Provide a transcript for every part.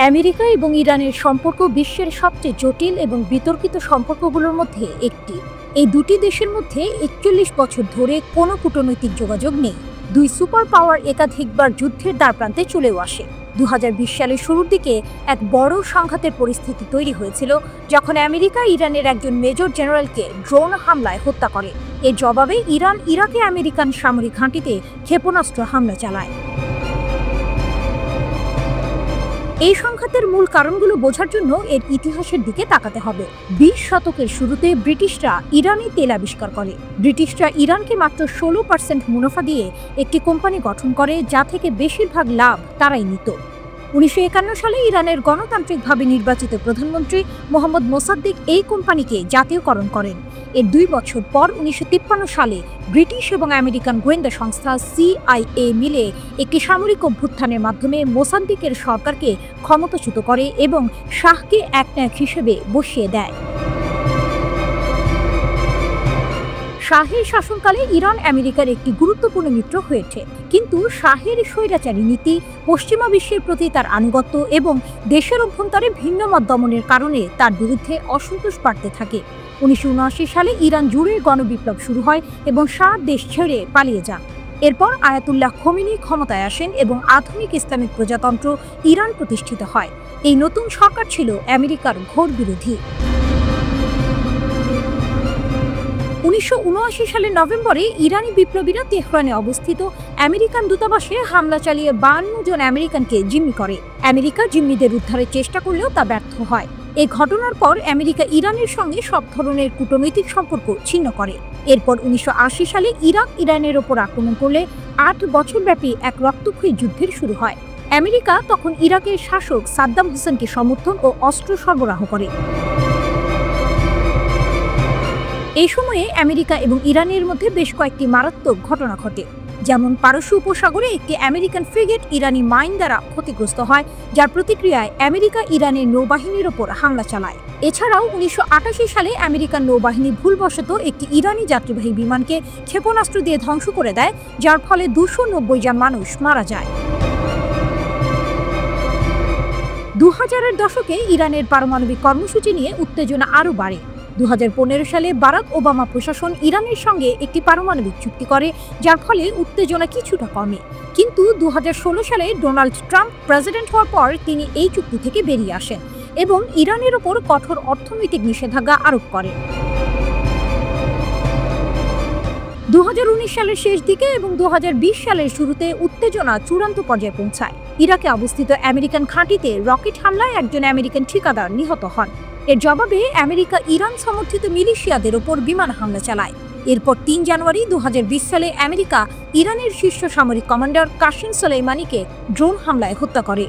America এবং ইরানের সম্পর্ক বিশ্বের সবচেয়ে জটিল এবং বিতর্কিত সম্পর্কগুলোর মধ্যে একটি। এই দুটি দেশের মধ্যে ৪১ বছর ধরে কোনো কূটনৈতিক যোগাযোগ নেই। দুই সুপার পাওয়ার একাধিকবার যুদ্ধের দ্বারপ্রান্তে চলেও আসে। ২০২০ সালের শুরুর দিকে এক বড় সংঘাতের পরিস্থিতি তৈরি হয়েছিল যখন আমেরিকা ইরানের একজন মেজর জেনারেলকে ড্রোন হামলায় হত্যা করে। এর জবাবে ইরান ইরাকে আমেরিকান সামরিক ঘাঁটিতে ক্ষেপণাস্ত্র হামলা চালায়। এই সংঘাতের মূল কারণগুলো বোঝার জন্য এর ইতিহাসের দিকে তাকাতে হবে। ২০ শতকের শুরুতে ব্রিটিশরা ইরানি তেল আবিষ্কার করে। ব্রিটিশরা ইরানকে মাত্র ১৬% মুনাফা দিয়ে একটি কোম্পানি গঠন করে, যা থেকে বেশিরভাগ লাভ তারাই নিত। ১৯৫১ সালে ইরানের গণতান্ত্রিকভাবে নির্বাচিত প্রধানমন্ত্রী মোহাম্মদ মোসাদ্দেক এই কোম্পানিকে জাতীয়করণ করেন। এর ২ বছর পর ১৯৫৩ সালে ব্রিটিশ এবং আমেরিকান গোয়েন্দা সংস্থা CIA মিলে একটি সামরিক অভ্যুত্থানের মাধ্যমে মোসাদ্দেকের সরকারকে ক্ষমতাচ্যুত করে এবং শাহকে একনায়ক হিসেবে বসিয়ে দেয়। শাহের শাসনকালে ইরান আমেরিকার একটি গুরুত্বপূর্ণ মিত্র হয়েছে, কিন্তু শাহের স্বৈরাচারী নীতি, পশ্চিমা বিশ্বের প্রতি তার আনুগত্য এবং দেশের অভ্যন্তরে ভিন্নমত দমনের কারণে তার বিরুদ্ধে অসন্তোষ বাড়তে থাকে। ১৯৭৯ সালে ইরান জুড়ে গণবিপ্লব শুরু হয় এবং শাহ দেশ ছেড়ে পালিয়ে যান। এরপর আয়াতুল্লাহ খোমেনি ক্ষমতায় আসেন এবং আধুনিক ইসলামিক প্রজাতন্ত্র ইরান প্রতিষ্ঠিত হয়। এই নতুন সরকার ছিল আমেরিকার ঘোর বিরোধী। ১৯৭৯ সালের নভেম্বরে ইরানি বিপ্লবীরা তেহরানে অবস্থিত আমেরিকান দূতাবাসে হামলা চালিয়ে ৫২ জন আমেরিকানকে জিম্মি করে। আমেরিকা জিম্মিদের উদ্ধারের চেষ্টা করলেও তা ব্যর্থ হয়। এই ঘটনার পর আমেরিকা ইরানের সঙ্গে সব ধরনের কূটনৈতিক সম্পর্ক ছিন্ন করে। এরপর ১৯৮০ সালে ইরাক ইরানের ওপর আক্রমণ করলে ৮ বছরব্যাপী এক রক্তক্ষয়ী যুদ্ধের শুরু হয়। আমেরিকা তখন ইরাকের শাসক সাদ্দাম হোসেনকে সমর্থন ও অস্ত্র সরবরাহ করে। এই সময়ে আমেরিকা এবং ইরানের মধ্যে বেশ কয়েকটি মারাত্মক ঘটনা ঘটে, যেমন পারস্য উপসাগরে একটি আমেরিকান ফ্রিগেট ইরানি মাইন দ্বারা ক্ষতিগ্রস্ত হয়, যার প্রতিক্রিয়ায় আমেরিকা ইরানের নৌবাহিনীর ওপর হামলা চালায়। এছাড়াও ১৯৮৮ সালে আমেরিকান নৌবাহিনী ভুলবশত একটি ইরানি যাত্রীবাহী বিমানকে ক্ষেপণাস্ত্র দিয়ে ধ্বংস করে দেয়, যার ফলে ২৯০ জন মানুষ মারা যায়। ২০০০-এর দশকে ইরানের পারমাণবিক কর্মসূচি নিয়ে উত্তেজনা আরও বাড়ে। ২০১৫ সালে বারাক ওবামা প্রশাসন ইরানের সঙ্গে একটি পারমাণবিক চুক্তি করে, যার ফলে উত্তেজনা কিছুটা কমে। কিন্তু ২০১৬ সালে ডোনাল্ড ট্রাম্প প্রেসিডেন্ট হওয়ার পর তিনি এই চুক্তি থেকে বেরিয়ে আসেন এবং ইরানের ওপর কঠোর অর্থনৈতিক নিষেধাজ্ঞা আরোপ করেন। ২০১৯ সালের শেষ দিকে এবং ২০২০ সালের শুরুতে উত্তেজনা চূড়ান্ত পর্যায়ে পৌঁছায়। ইরাকে অবস্থিত আমেরিকান ঘাঁটিতে রকেট হামলায় একজন আমেরিকান ঠিকাদার নিহত হন। এর জবাবে আমেরিকা ইরান সমর্থিত মিলিশিয়াদের ওপর বিমান হামলা চালায়। এরপর ৩ জানুয়ারি ২০২০ সালে আমেরিকা ইরানের শীর্ষ সামরিক কমান্ডার কাসেম সোলেইমানিকে ড্রোন হামলায় হত্যা করে।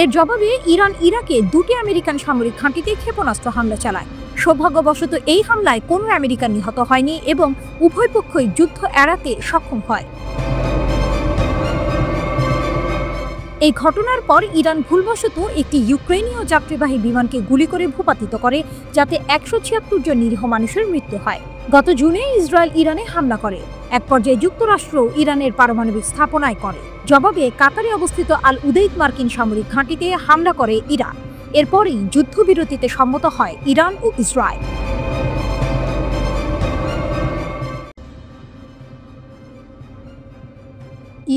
এর জবাবে ইরান ইরাকে ২টি আমেরিকান সামরিক ঘাঁটিতে ক্ষেপণাস্ত্র হামলা চালায়। সৌভাগ্যবশত এই হামলায় কোনো আমেরিকান নিহত হয়নি এবং উভয় পক্ষই যুদ্ধ এড়াতে সক্ষম হয়। এই ঘটনার পর ইরান ভুলবশত একটি ইউক্রেনীয় যাত্রীবাহী বিমানকে গুলি করে ভূপাতিত করে, যাতে ১৭৬ জন নিরীহ মানুষের মৃত্যু হয়। গত জুনে ইসরায়েল ইরানে হামলা করে। এক পর্যায়ে যুক্তরাষ্ট্র ইরানের পারমাণবিক স্থাপনায় করে। জবাবে কাতারে অবস্থিত আল উদেইদ মার্কিন সামরিক ঘাঁটিতে হামলা করে ইরান। এরপরই যুদ্ধবিরতিতে সম্মত হয় ইরান ও ইসরায়েল।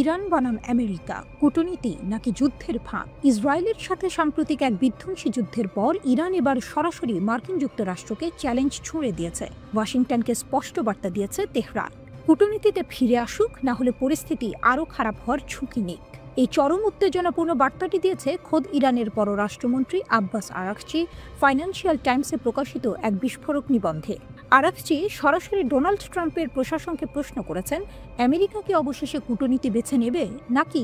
ইরান বনাম আমেরিকা, কূটনীতি নাকি যুদ্ধের ফাঁদ? ইসরায়েলের সাথে সাম্প্রতিক এক বিধ্বংসী যুদ্ধের পর ইরান এবার সরাসরি মার্কিন যুক্তরাষ্ট্রকে চ্যালেঞ্জ ছুঁড়ে দিয়েছে। ওয়াশিংটনকে স্পষ্ট বার্তা দিয়েছে তেহরান, কূটনীতিতে ফিরে আসুক, না হলে পরিস্থিতি আরও খারাপ হওয়ার ঝুঁকি নিক। এই চরম উত্তেজনাপূর্ণ বার্তাটি দিয়েছে খোদ ইরানের পররাষ্ট্রমন্ত্রী আব্বাস আরাকচি ফাইন্যান্সিয়াল টাইমসে প্রকাশিত এক বিস্ফোরক নিবন্ধে। আরাকচি সরাসরি ডোনাল্ড ট্রাম্পের প্রশাসনকে প্রশ্ন করেছেন, আমেরিকা কি অবশেষে কূটনীতি বেছে নেবে নাকি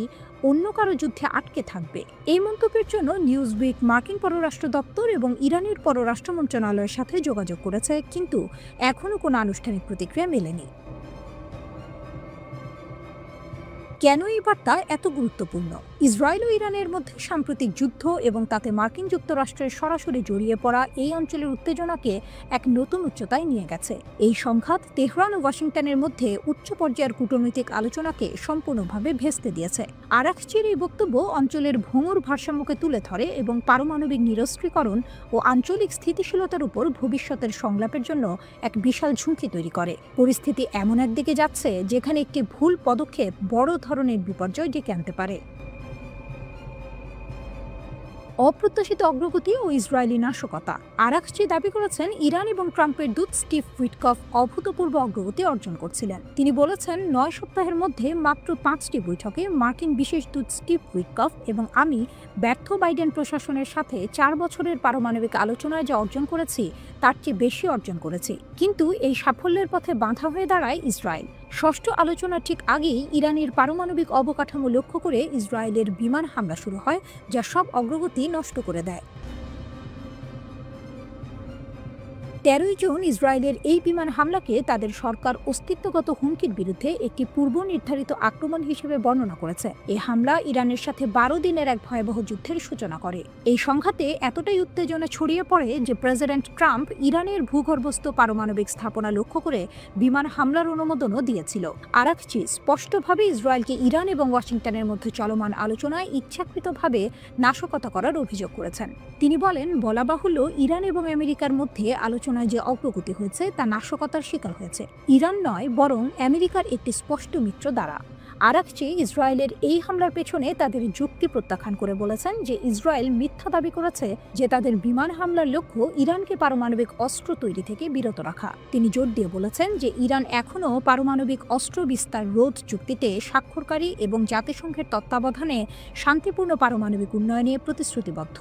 অন্য কারো যুদ্ধে আটকে থাকবে? এই মন্তব্যের জন্য নিউজউইক মার্কিন পররাষ্ট্র দপ্তর এবং ইরানের পররাষ্ট্র মন্ত্রণালয়ের সাথে যোগাযোগ করেছে, কিন্তু এখনও কোনো আনুষ্ঠানিক প্রতিক্রিয়া মেলেনি। কেন এই বার্তা এত গুরুত্বপূর্ণ? ইসরায়েল ও ইরানের মধ্যে সাম্প্রতিক যুদ্ধ এবং তাতে মার্কিন যুক্তরাষ্ট্রের সরাসরি জড়িয়ে পড়া এই অঞ্চলের উত্তেজনাকে এক নতুন উচ্চতায় নিয়ে গেছে। এই সংঘাত তেহরান ও ওয়াশিংটনের মধ্যে উচ্চ পর্যায়ের কূটনৈতিক আলোচনাকে সম্পূর্ণভাবে ভেস্তে দিয়েছে। আরাকচির এই বক্তব্য অঞ্চলের ভঙ্গুর ভারসাম্যকে তুলে ধরে এবং পারমাণবিক নিরস্ত্রীকরণ ও আঞ্চলিক স্থিতিশীলতার উপর ভবিষ্যতের সংলাপের জন্য এক বিশাল ঝুঁকি তৈরি করে। পরিস্থিতি এমন একদিকে যাচ্ছে যেখানে একটি ভুল পদক্ষেপ বড় ধরনের বিপর্যয় ডেকে আনতে পারে। অপ্রত্যাশিত অগ্রগতি ও ইসরায়েলি নাশকতা। আরাকচি দাবি করেছেন ইরান এবং ট্রাম্পের দূত স্টিভ উইটকফ অভূতপূর্ব অগ্রগতি অর্জন করছিলেন। তিনি বলেছেন, 9 সপ্তাহের মধ্যে মাত্র 5টি বৈঠকে মার্কিন বিশেষ দূত স্টিভ উইটকফ এবং আমি ব্যর্থ বাইডেন প্রশাসনের সাথে 4 বছরের পারমাণবিক আলোচনায় যা অর্জন করেছি তার চেয়ে বেশি অর্জন করেছি। কিন্তু এই সাফল্যের পথে বাধা হয়ে দাঁড়ায় ইসরায়েল। ষষ্ঠ আলোচনার ঠিক আগেই ইরানের পারমাণবিক অবকাঠামো লক্ষ্য করে ইসরায়েলের বিমান হামলা শুরু হয়, যা সব অগ্রগতি নষ্ট করে দেয়। 13 জুন ইসরায়েলের এই বিমান হামলাকে তাদের সরকার অস্তিত্বগত হুমকির বিরুদ্ধে একটি পূর্ব নির্ধারিত আক্রমণ হিসেবে বর্ণনা করেছে। এই হামলা ইরানের সাথে 12 দিনের এক ভয়াবহ যুদ্ধের সূচনা করে। এই সংঘাতে এতটাই উত্তেজনা ছড়িয়ে পড়ে যে প্রেসিডেন্ট ট্রাম্প ইরানের ভূগর্ভস্থ পারমাণবিক স্থাপনা লক্ষ্য করে বিমান হামলার অনুমোদনও দিয়েছিল। আরাকচি স্পষ্টভাবে ইসরায়েলকে ইরান এবং ওয়াশিংটনের মধ্যে চলমান আলোচনায় ইচ্ছাকৃতভাবে নাশকতা করার অভিযোগ করেছেন। তিনি বলেন, বলা বাহুল্য, ইরান এবং আমেরিকার মধ্যে আলোচনায় যে অগ্রগতি হয়েছে তা নাশকতার শিকার হয়েছে। ইরান নয়, বরং আমেরিকার একটি স্পষ্ট মিত্র দ্বারা। আরাকচি ইসরায়েলের এই হামলার পেছনে তাদের যুক্তি প্রত্যাখ্যান করে বলেছেন যে ইসরায়েল মিথ্যা দাবি করেছে যে তাদের বিমান হামলার লক্ষ্য ইরানকে পারমাণবিক অস্ত্র তৈরি থেকে বিরত রাখা। তিনি জোর দিয়ে বলেছেন যে ইরান এখনও পারমাণবিক অস্ত্র বিস্তার রোধ চুক্তিতে স্বাক্ষরকারী এবং জাতিসংঘের তত্ত্বাবধানে শান্তিপূর্ণ পারমাণবিক উন্নয়নে প্রতিশ্রুতিবদ্ধ।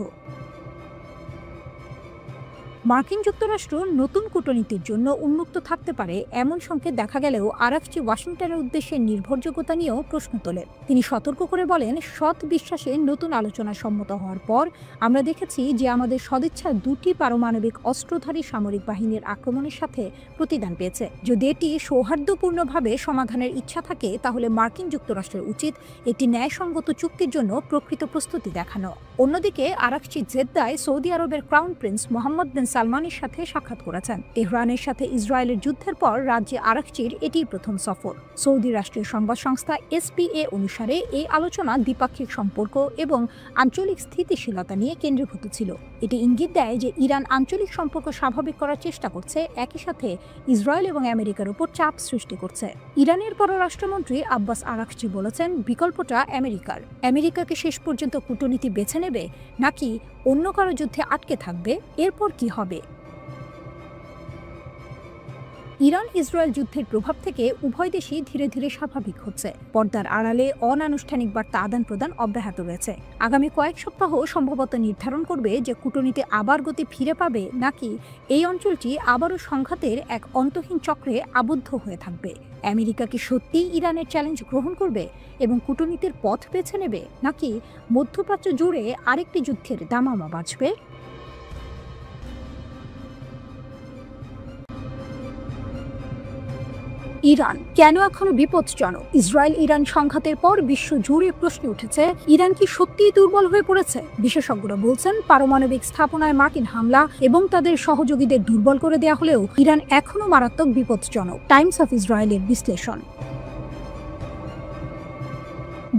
মার্কিন যুক্তরাষ্ট্র নতুন কূটনীতির জন্য উন্মুক্ত থাকতে পারে এমন সংকেত দেখা গেলেও আরাকচি ওয়াশিংটনের উদ্দেশ্যে নির্ভরযোগ্যতা নিয়েও প্রশ্ন তোলেন। তিনি সতর্ক করে বলেন, সৎ বিশ্বাসে নতুন আলোচনা সম্মত হওয়ার পর আমরা দেখেছি যে আমাদের সদিচ্ছা 2টি পারমাণবিক অস্ত্রধারী সামরিক বাহিনীর আক্রমণের সাথে প্রতিদান পেয়েছে। যদি এটি সৌহার্দ্যপূর্ণভাবে সমাধানের ইচ্ছা থাকে তাহলে মার্কিন যুক্তরাষ্ট্রের উচিত একটি ন্যায়সঙ্গত চুক্তির জন্য প্রকৃত প্রস্তুতি দেখানো। অন্যদিকে আরাকচি জেদ্দায় সৌদি আরবের ক্রাউন প্রিন্স মোহাম্মদ বিন সালমানের সাথে সাক্ষাৎ করেছেন। তেহরানের সাথে ইসরায়েলের যুদ্ধের পর রাজ্যে আরাকচির এটি প্রথম সফর। সৌদি রাষ্ট্রীয় সংবাদ সংস্থা SPA অনুসারে এই আলোচনা দ্বিপাক্ষিক সম্পর্ক এবং আঞ্চলিক স্থিতিশীলতা নিয়ে কেন্দ্রীভূত ছিল। এটি ইঙ্গিত দেয় যে ইরান আঞ্চলিক সম্পর্ক স্বাভাবিক করার চেষ্টা করছে, একই সাথে ইসরায়েল এবং আমেরিকার উপর চাপ সৃষ্টি করছে। ইরানের পররাষ্ট্রমন্ত্রী আব্বাস আরাকচি বলেছেন, বিকল্পটা আমেরিকার। আমেরিকাকে শেষ পর্যন্ত কূটনীতি বেছে নেবে নাকি অন্য কারো যুদ্ধে আটকে থাকবে, এরপর কি হবে? ইরান ইসরায়েল যুদ্ধের প্রভাব থেকে উভয় দেশই ধীরে ধীরে স্বাভাবিক হচ্ছে। পর্দার আড়ালে অনানুষ্ঠানিক বার্তা আদান প্রদান অব্যাহত রয়েছে। আগামী কয়েক সপ্তাহ সম্ভবত নির্ধারণ করবে যে কূটনীতি আবার গতি ফিরে পাবে নাকি এই অঞ্চলটি আবারও সংঘাতের এক অন্তহীন চক্রে আবদ্ধ হয়ে থাকবে। আমেরিকা কি সত্যিই ইরানের চ্যালেঞ্জ গ্রহণ করবে এবং কূটনীতির পথ বেছে নেবে, নাকি মধ্যপ্রাচ্য জুড়ে আরেকটি যুদ্ধের দামামা বাজবে? ইরান কেন এখনো বিপজ্জনক? ইসরায়েল ইরান সংঘাতের পর বিশ্ব জুড়ে প্রশ্ন উঠেছে, ইরান কি সত্যিই দুর্বল হয়ে পড়েছে? বিশেষজ্ঞরা বলছেন, পারমাণবিক স্থাপনায় মার্কিন হামলা এবং তাদের সহযোগীদের দুর্বল করে দেয়া হলেও ইরান এখনো মারাত্মক বিপজ্জনক। টাইমস অফ ইসরায়েলের বিশ্লেষণ।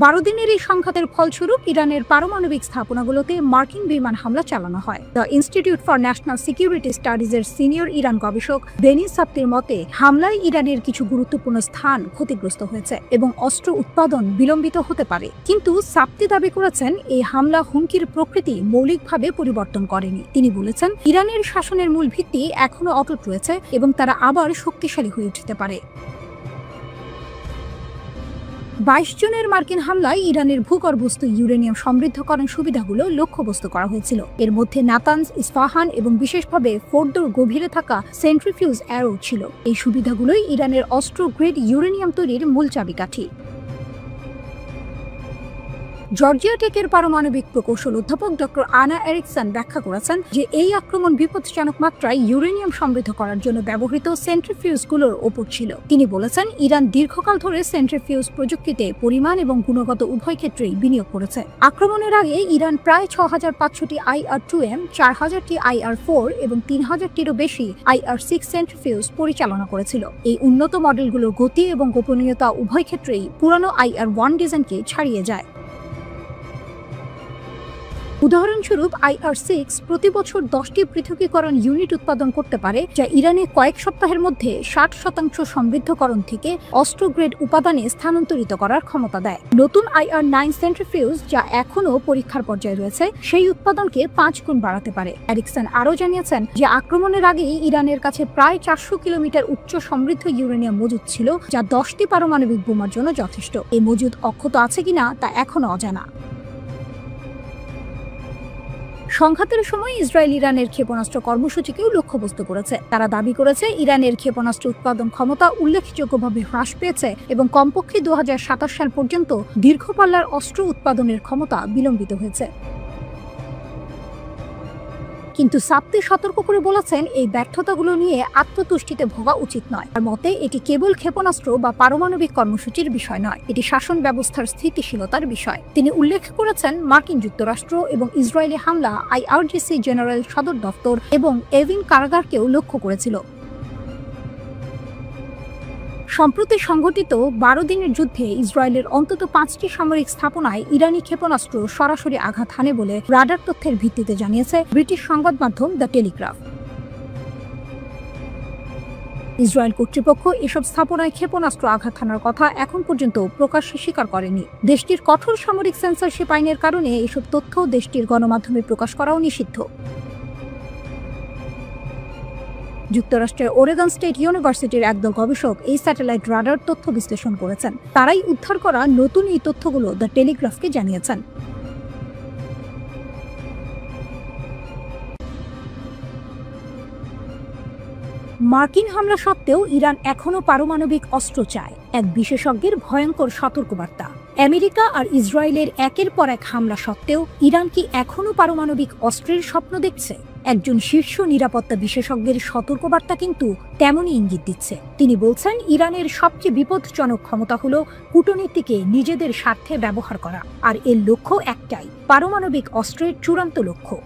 12 দিনের এই সংঘাতের ফলস্বরূপ ইরানের পারমাণবিক স্থাপনাগুলোতে মার্কিন বিমান হামলা চালানো হয়। দ্য ইনস্টিটিউট ফর ন্যাশনাল সিকিউরিটি স্টাডিজের সিনিয়র ইরান গবেষক দেনিস সাপ্তির মতে, হামলায় ইরানের কিছু গুরুত্বপূর্ণ স্থান ক্ষতিগ্রস্ত হয়েছে এবং অস্ত্র উৎপাদন বিলম্বিত হতে পারে। কিন্তু সাপ্তি দাবি করেছেন, এই হামলা হুমকির প্রকৃতি মৌলিকভাবে পরিবর্তন করেনি। তিনি বলেছেন, ইরানের শাসনের মূল ভিত্তি এখনো অটুট রয়েছে এবং তারা আবার শক্তিশালী হয়ে উঠতে পারে। 22 জুনের মার্কিন হামলায় ইরানের ভূগর্ভস্থ ইউরেনিয়াম সমৃদ্ধকরণ সুবিধাগুলো লক্ষ্যবস্তু করা হয়েছিল। এর মধ্যে নাতানজ, ইস্পাহান এবং বিশেষভাবে ফোর্দোর গভীরে থাকা সেন্ট্রিফিউজ অ্যারো ছিল। এই সুবিধাগুলোই ইরানের অস্ত্র গ্রেড ইউরেনিয়াম তৈরির মূল চাবিকাঠি। জর্জিয়া টেকের পারমাণবিক প্রকৌশল অধ্যাপক ডক্টর আনা এরিকসন ব্যাখ্যা করেছেন যে এই আক্রমণ বিপজ্জনক মাত্রায় ইউরেনিয়াম সমৃদ্ধ করার জন্য ব্যবহৃত সেন্ট্রিফিউজগুলোর ওপর ছিল। তিনি বলেছেন, ইরান দীর্ঘকাল ধরে সেন্ট্রিফিউজ প্রযুক্তিতে পরিমাণ এবং গুণগত উভয় ক্ষেত্রেই বিনিয়োগ করেছে। আক্রমণের আগে ইরান প্রায় 6500টি IR-2M, 4000টি IR-4 এবং 3000টিরও বেশি IR-6 সেন্ট্রিফিউজ পরিচালনা করেছিল। এই উন্নত মডেলগুলোর গতি এবং গোপনীয়তা উভয় ক্ষেত্রেই পুরানো IR-1 ডিজাইনকে ছাড়িয়ে যায়। উদাহরণস্বরূপ IR-6 প্রতি বছর 10টি পৃথকীকরণ ইউনিট উৎপাদন করতে পারে, যা ইরানে কয়েক সপ্তাহের মধ্যে 60% সমৃদ্ধকরণ থেকে অস্ত্র গ্রেড উপাদানে স্থানান্তরিত করার ক্ষমতা দেয়। নতুন IR-9 সেন্ট্রিফিউজ, যা এখনও পরীক্ষার পর্যায়ে রয়েছে, সেই উৎপাদনকে 5 গুণ বাড়াতে পারে। এরিকসন আরও জানিয়েছেন যে আক্রমণের আগেই ইরানের কাছে প্রায় 400 কিলোমিটার উচ্চ সমৃদ্ধ ইউরেনিয়াম মজুদ ছিল, যা 10টি পারমাণবিক বোমার জন্য যথেষ্ট। এই মজুদ অক্ষত আছে কিনা তা এখনও অজানা। সংঘাতের সময় ইসরায়েল ইরানের ক্ষেপণাস্ত্র কর্মসূচিকেও লক্ষ্যবস্তু করেছে। তারা দাবি করেছে, ইরানের ক্ষেপণাস্ত্র উৎপাদন ক্ষমতা উল্লেখযোগ্যভাবে হ্রাস পেয়েছে এবং কমপক্ষে 2027 সাল পর্যন্ত দীর্ঘপাল্লার অস্ত্র উৎপাদনের ক্ষমতা বিলম্বিত হয়েছে। কিন্তু সাপ্তি সতর্ক করে বলেছেন, এই ব্যর্থতাগুলো নিয়ে আত্মতুষ্টিতে ভোগা উচিত নয়। তার মতে, এটি কেবল ক্ষেপণাস্ত্র বা পারমাণবিক কর্মসূচির বিষয় নয়, এটি শাসন ব্যবস্থার স্থিতিশীলতার বিষয়। তিনি উল্লেখ করেছেন, মার্কিন যুক্তরাষ্ট্র এবং ইসরায়েলি হামলা IRGC জেনারেল সদর দপ্তর এবং এভিন কারাগারকেও লক্ষ্য করেছিল। সম্প্রতি সংঘটিত 12 দিনের যুদ্ধে ইসরায়েলের অন্তত 5টি সামরিক স্থাপনায় ইরানি ক্ষেপণাস্ত্র সরাসরি আঘাত হানে বলে রাডার তথ্যের ভিত্তিতে জানিয়েছে ব্রিটিশ সংবাদ মাধ্যম দ্য টেলিগ্রাফ। ইসরায়েল কর্তৃপক্ষ এসব স্থাপনায় ক্ষেপণাস্ত্র আঘাত হানার কথা এখন পর্যন্ত প্রকাশ্যে স্বীকার করেনি। দেশটির কঠোর সামরিক সেন্সরশিপ আইনের কারণে এসব তথ্য দেশটির গণমাধ্যমে প্রকাশ করাও নিষিদ্ধ। যুক্তরাষ্ট্রের ওরেগন স্টেট ইউনিভার্সিটির একদল গবেষক এই স্যাটেলাইট রাডার তথ্য বিশ্লেষণ করেছেন। তারাই উদ্ধার করা নতুন এই তথ্যগুলো দ্য টেলিগ্রাফকে জানিয়েছেন। মার্কিন হামলা সত্ত্বেও ইরান এখনও পারমাণবিক অস্ত্র চায়, এক বিশেষজ্ঞের ভয়ঙ্কর সতর্কবার্তা। আমেরিকা আর ইসরায়েলের একের পর এক হামলা সত্ত্বেও ইরান কি এখনও পারমাণবিক অস্ত্রের স্বপ্ন দেখছে? একজন শীর্ষ নিরাপত্তা বিশেষজ্ঞের সতর্কবার্তা কিন্তু তেমনই ইঙ্গিত দিচ্ছে। তিনি বলছেন, ইরানের সবচেয়ে বিপজ্জনক ক্ষমতা হলো কূটনীতিকে নিজেদের স্বার্থে ব্যবহার করা, আর এর লক্ষ্য একটাই, পারমাণবিক অস্ত্রের চূড়ান্ত লক্ষ্য।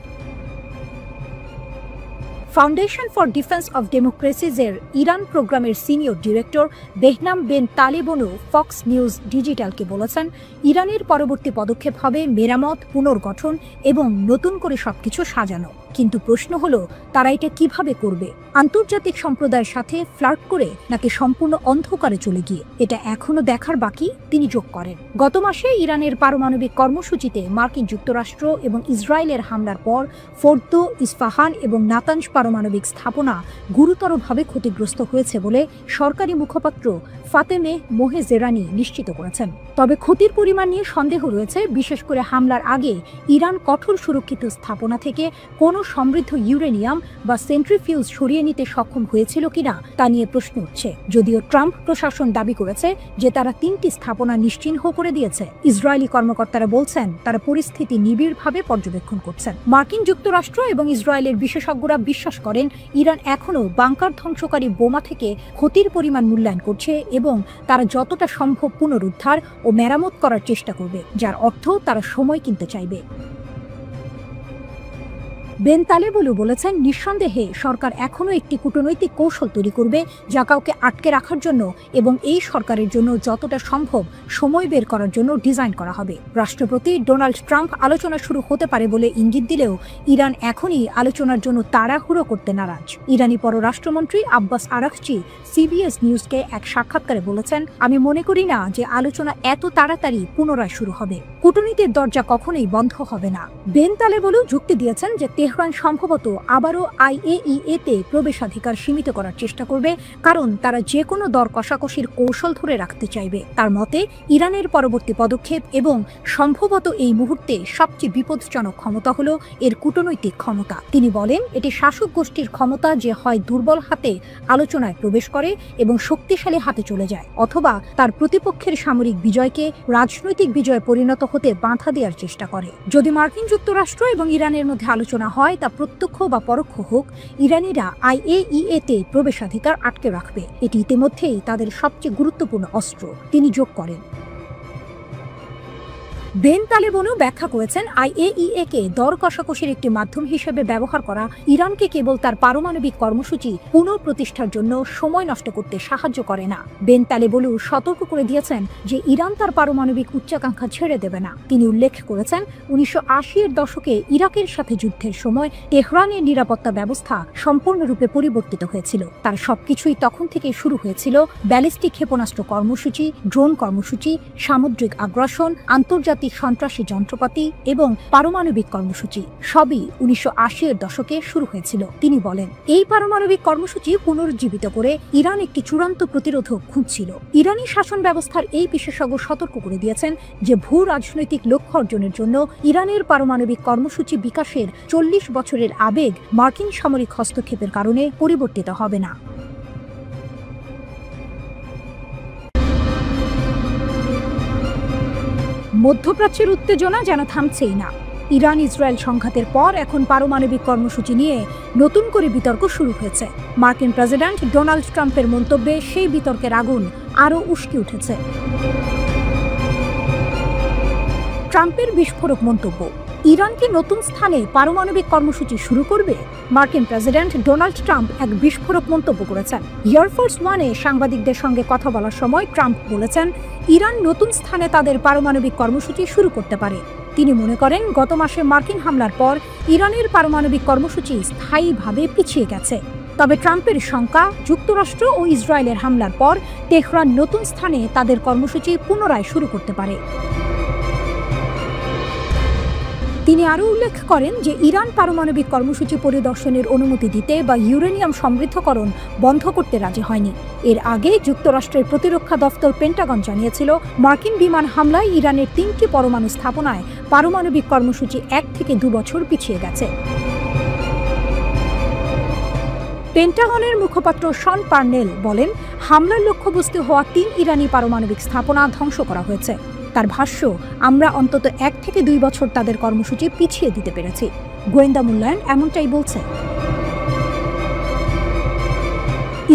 ফাউন্ডেশন ফর ডিফেন্স অব ডেমোক্রেসিজের ইরান প্রোগ্রামের senior director Behnam Ben Taleblu Fox News ডিজিটালকে বলেছেন, ইরানের পরবর্তী পদক্ষেপ হবে মেরামত, পুনর্গঠন এবং নতুন করে সবকিছু সাজানো। কিন্তু প্রশ্ন হলো, তারা এটা কিভাবে করবে? আন্তর্জাতিক সম্প্রদায়ের সাথে ফ্লার্ট করে নাকি সম্পূর্ণ অন্ধকারে চলে গিয়ে? এটা এখনো দেখার বাকি, তিনি যোগ করেন। গত মাসে ইরানের পারমাণবিক কর্মসূচিতে মার্কিন যুক্তরাষ্ট্র এবং ইসরায়েলের হামলার পর ফোর্দো, ইস্পাহান এবং নাতানজ পারমাণবিক স্থাপনা গুরুতরভাবে ক্ষতিগ্রস্ত হয়েছে বলে সরকারি মুখপাত্র ফাতেমে মোহেজেরানি নিশ্চিত করেছেন। তবে ক্ষতির পরিমাণ নিয়ে সন্দেহ রয়েছে, বিশেষ করে হামলার আগে ইরান কঠোর সুরক্ষিত স্থাপনা থেকে কোনো সমৃদ্ধ ইউরেনিয়াম বা সেন্ট্রিফিউজ সরিয়ে নিতে সক্ষম হয়েছিল কিনা তা নিয়ে প্রশ্ন উঠছে। যদিও ট্রাম্প প্রশাসন দাবি করেছে যে তারা 3টি স্থাপনা নিশ্চিহ্ন করে দিয়েছে, ইসরায়েলি কর্মকর্তারা বলছেন তারা পরিস্থিতি নিবিড়ভাবে পর্যবেক্ষণ করছেন। মার্কিন যুক্তরাষ্ট্র এবং ইসরায়েলের বিশেষজ্ঞরা বিশ্বাস করেন, ইরান এখনও বাংকার ধ্বংসকারী বোমা থেকে ক্ষতির পরিমাণ মূল্যায়ন করছে এবং তারা যতটা সম্ভব পুনরুদ্ধার ও মেরামত করার চেষ্টা করবে, যার অর্থ তারা সময় কিনতে চাইবে। বেন তালেবলু বলেছেন, নিঃসন্দেহে সরকার এখনও একটি কূটনৈতিক কৌশল তৈরি করবে যা কাউকে আটকে রাখার জন্য এবং এই সরকারের জন্য যতটা সম্ভব সময় বের করার জন্য ডিজাইন করা হবে। রাষ্ট্রপতি ডোনাল্ড ট্রাম্প আলোচনা শুরু হতে পারে বলে ইঙ্গিত দিলেও ইরান এখনই আলোচনার জন্য তাড়াহুড়ো করতে নারাজ। ইরানি পররাষ্ট্রমন্ত্রী আব্বাস আরাকচি CBS নিউজকে এক সাক্ষাৎকারে বলেছেন, আমি মনে করি না যে আলোচনা এত তাড়াতাড়ি পুনরায় শুরু হবে। কূটনীতির দরজা কখনোই বন্ধ হবে না। বেন তালেবলু যুক্তি দিয়েছেন যে তেহরান সম্ভবত আবারও IAEA-তে প্রবেশাধিকার সীমিত করার চেষ্টা করবে, কারণ তারা যে কোনো দর কষাকষির কৌশল ধরে রাখতে চাইবে। তার মতে ইরানের পরবর্তী পদক্ষেপ এবং সম্ভবত এই মুহূর্তে সবচেয়ে বিপজ্জনক ক্ষমতা হলো এর কূটনৈতিক ক্ষমতা। তিনি বলেন এটি শাসক গোষ্ঠীর ক্ষমতা, যে হয় দুর্বল হাতে আলোচনায় প্রবেশ করে এবং শক্তিশালী হাতে চলে যায়, অথবা তার প্রতিপক্ষের সামরিক বিজয়কে রাজনৈতিক বিজয়ে পরিণত হতে বাধা দেওয়ার চেষ্টা করে। যদি মার্কিন যুক্তরাষ্ট্র এবং ইরানের মধ্যে আলোচনা হয়, তা প্রত্যক্ষ বা পরোক্ষ হোক, ইরানিরা IAEA-তে প্রবেশাধিকার আটকে রাখবে। এটি ইতিমধ্যেই তাদের সবচেয়ে গুরুত্বপূর্ণ অস্ত্র, তিনি যোগ করেন। বেন তালেবানও ব্যাখ্যা করেছেন IAEA-কে দর কষাকষির একটি মাধ্যম হিসেবে ব্যবহার করা ইরানকে কেবল তার পারমাণবিক কর্মসূচি পুনঃপ্রতিষ্ঠার জন্য সময় নষ্ট করতে সাহায্য করে না। বেন তালেবানও সতর্ক করে দিয়েছেন যে ইরান তার পারমাণবিক উচ্চাকাঙ্ক্ষা ছেড়ে দেবে না। তিনি উল্লেখ করেছেন 1980-এর দশকে ইরাকের সাথে যুদ্ধের সময় তেহরানের নিরাপত্তা ব্যবস্থা সম্পূর্ণরূপে পরিবর্তিত হয়েছিল। তার সবকিছুই তখন থেকে শুরু হয়েছিল ব্যালিস্টিক ক্ষেপণাস্ত্র কর্মসূচি, ড্রোন কর্মসূচি, সামুদ্রিক আগ্রাসন, আন্তর্জাতিক সন্ত্রাসী যন্ত্রপাতি এবং পারমাণবিক কর্মসূচি। সবই 1980-এর দশকে শুরু হয়েছিল। তিনি বলেন এই পারমাণবিক কর্মসূচি পুনরুজ্জীবিত করে ইরান একটি চূড়ান্ত প্রতিরোধক খুঁজছিল। ইরানি শাসন ব্যবস্থার এই বিশেষজ্ঞ সতর্ক করে দিয়েছেন যে ভূ রাজনৈতিক লক্ষ্য অর্জনের জন্য ইরানের পারমাণবিক কর্মসূচি বিকাশের 40 বছরের আবেগ মার্কিন সামরিক হস্তক্ষেপের কারণে পরিবর্তিত হবে না। মধ্যপ্রাচ্যের উত্তেজনা যেন থামছেই না। ইরান ইসরায়েল সংঘাতের পর এখন পারমাণবিক কর্মসূচি নিয়ে নতুন করে বিতর্ক শুরু হয়েছে। মার্কিন প্রেসিডেন্ট ডোনাল্ড ট্রাম্পের মন্তব্যে সেই বিতর্কের আগুন আরও উস্কে উঠেছে। ট্রাম্পের বিস্ফোরক মন্তব্য, ইরান কি নতুন স্থানে পারমাণবিক কর্মসূচি শুরু করবে? মার্কিন প্রেসিডেন্ট ডোনাল্ড ট্রাম্প এক বিস্ফোরক মন্তব্য করেছেন। এয়ারফোর্স ওয়ানে সাংবাদিকদের সঙ্গে কথা বলার সময় ট্রাম্প বলেছেন ইরান নতুন স্থানে তাদের পারমাণবিক কর্মসূচি শুরু করতে পারে। তিনি মনে করেন গত মাসে মার্কিন হামলার পর ইরানের পারমাণবিক কর্মসূচি স্থায়ীভাবে পিছিয়ে গেছে। তবে ট্রাম্পের শঙ্কা, যুক্তরাষ্ট্র ও ইসরায়েলের হামলার পর তেহরান নতুন স্থানে তাদের কর্মসূচি পুনরায় শুরু করতে পারে। তিনি আরও উল্লেখ করেন যে ইরান পারমাণবিক কর্মসূচি পরিদর্শনের অনুমতি দিতে বা ইউরেনিয়াম সমৃদ্ধকরণ বন্ধ করতে রাজি হয়নি। এর আগে যুক্তরাষ্ট্রের প্রতিরক্ষা দফতর পেন্টাগন জানিয়েছিল মার্কিন বিমান হামলায় ইরানের 3টি পরমাণু স্থাপনায় পারমাণবিক কর্মসূচি 1 থেকে 2 বছর পিছিয়ে গেছে। পেন্টাগনের মুখপাত্র শন পার্নেল বলেন হামলার লক্ষ্যবস্তু হওয়া 3 ইরানি পারমাণবিক স্থাপনা ধ্বংস করা হয়েছে। তার ভাষ্য, আমরা অন্তত 1 থেকে 2 বছর তাদের কর্মসূচি পিছিয়ে দিতে পেরেছি। গোয়েন্দা মূল্যায়ন এমনটাই বলছে।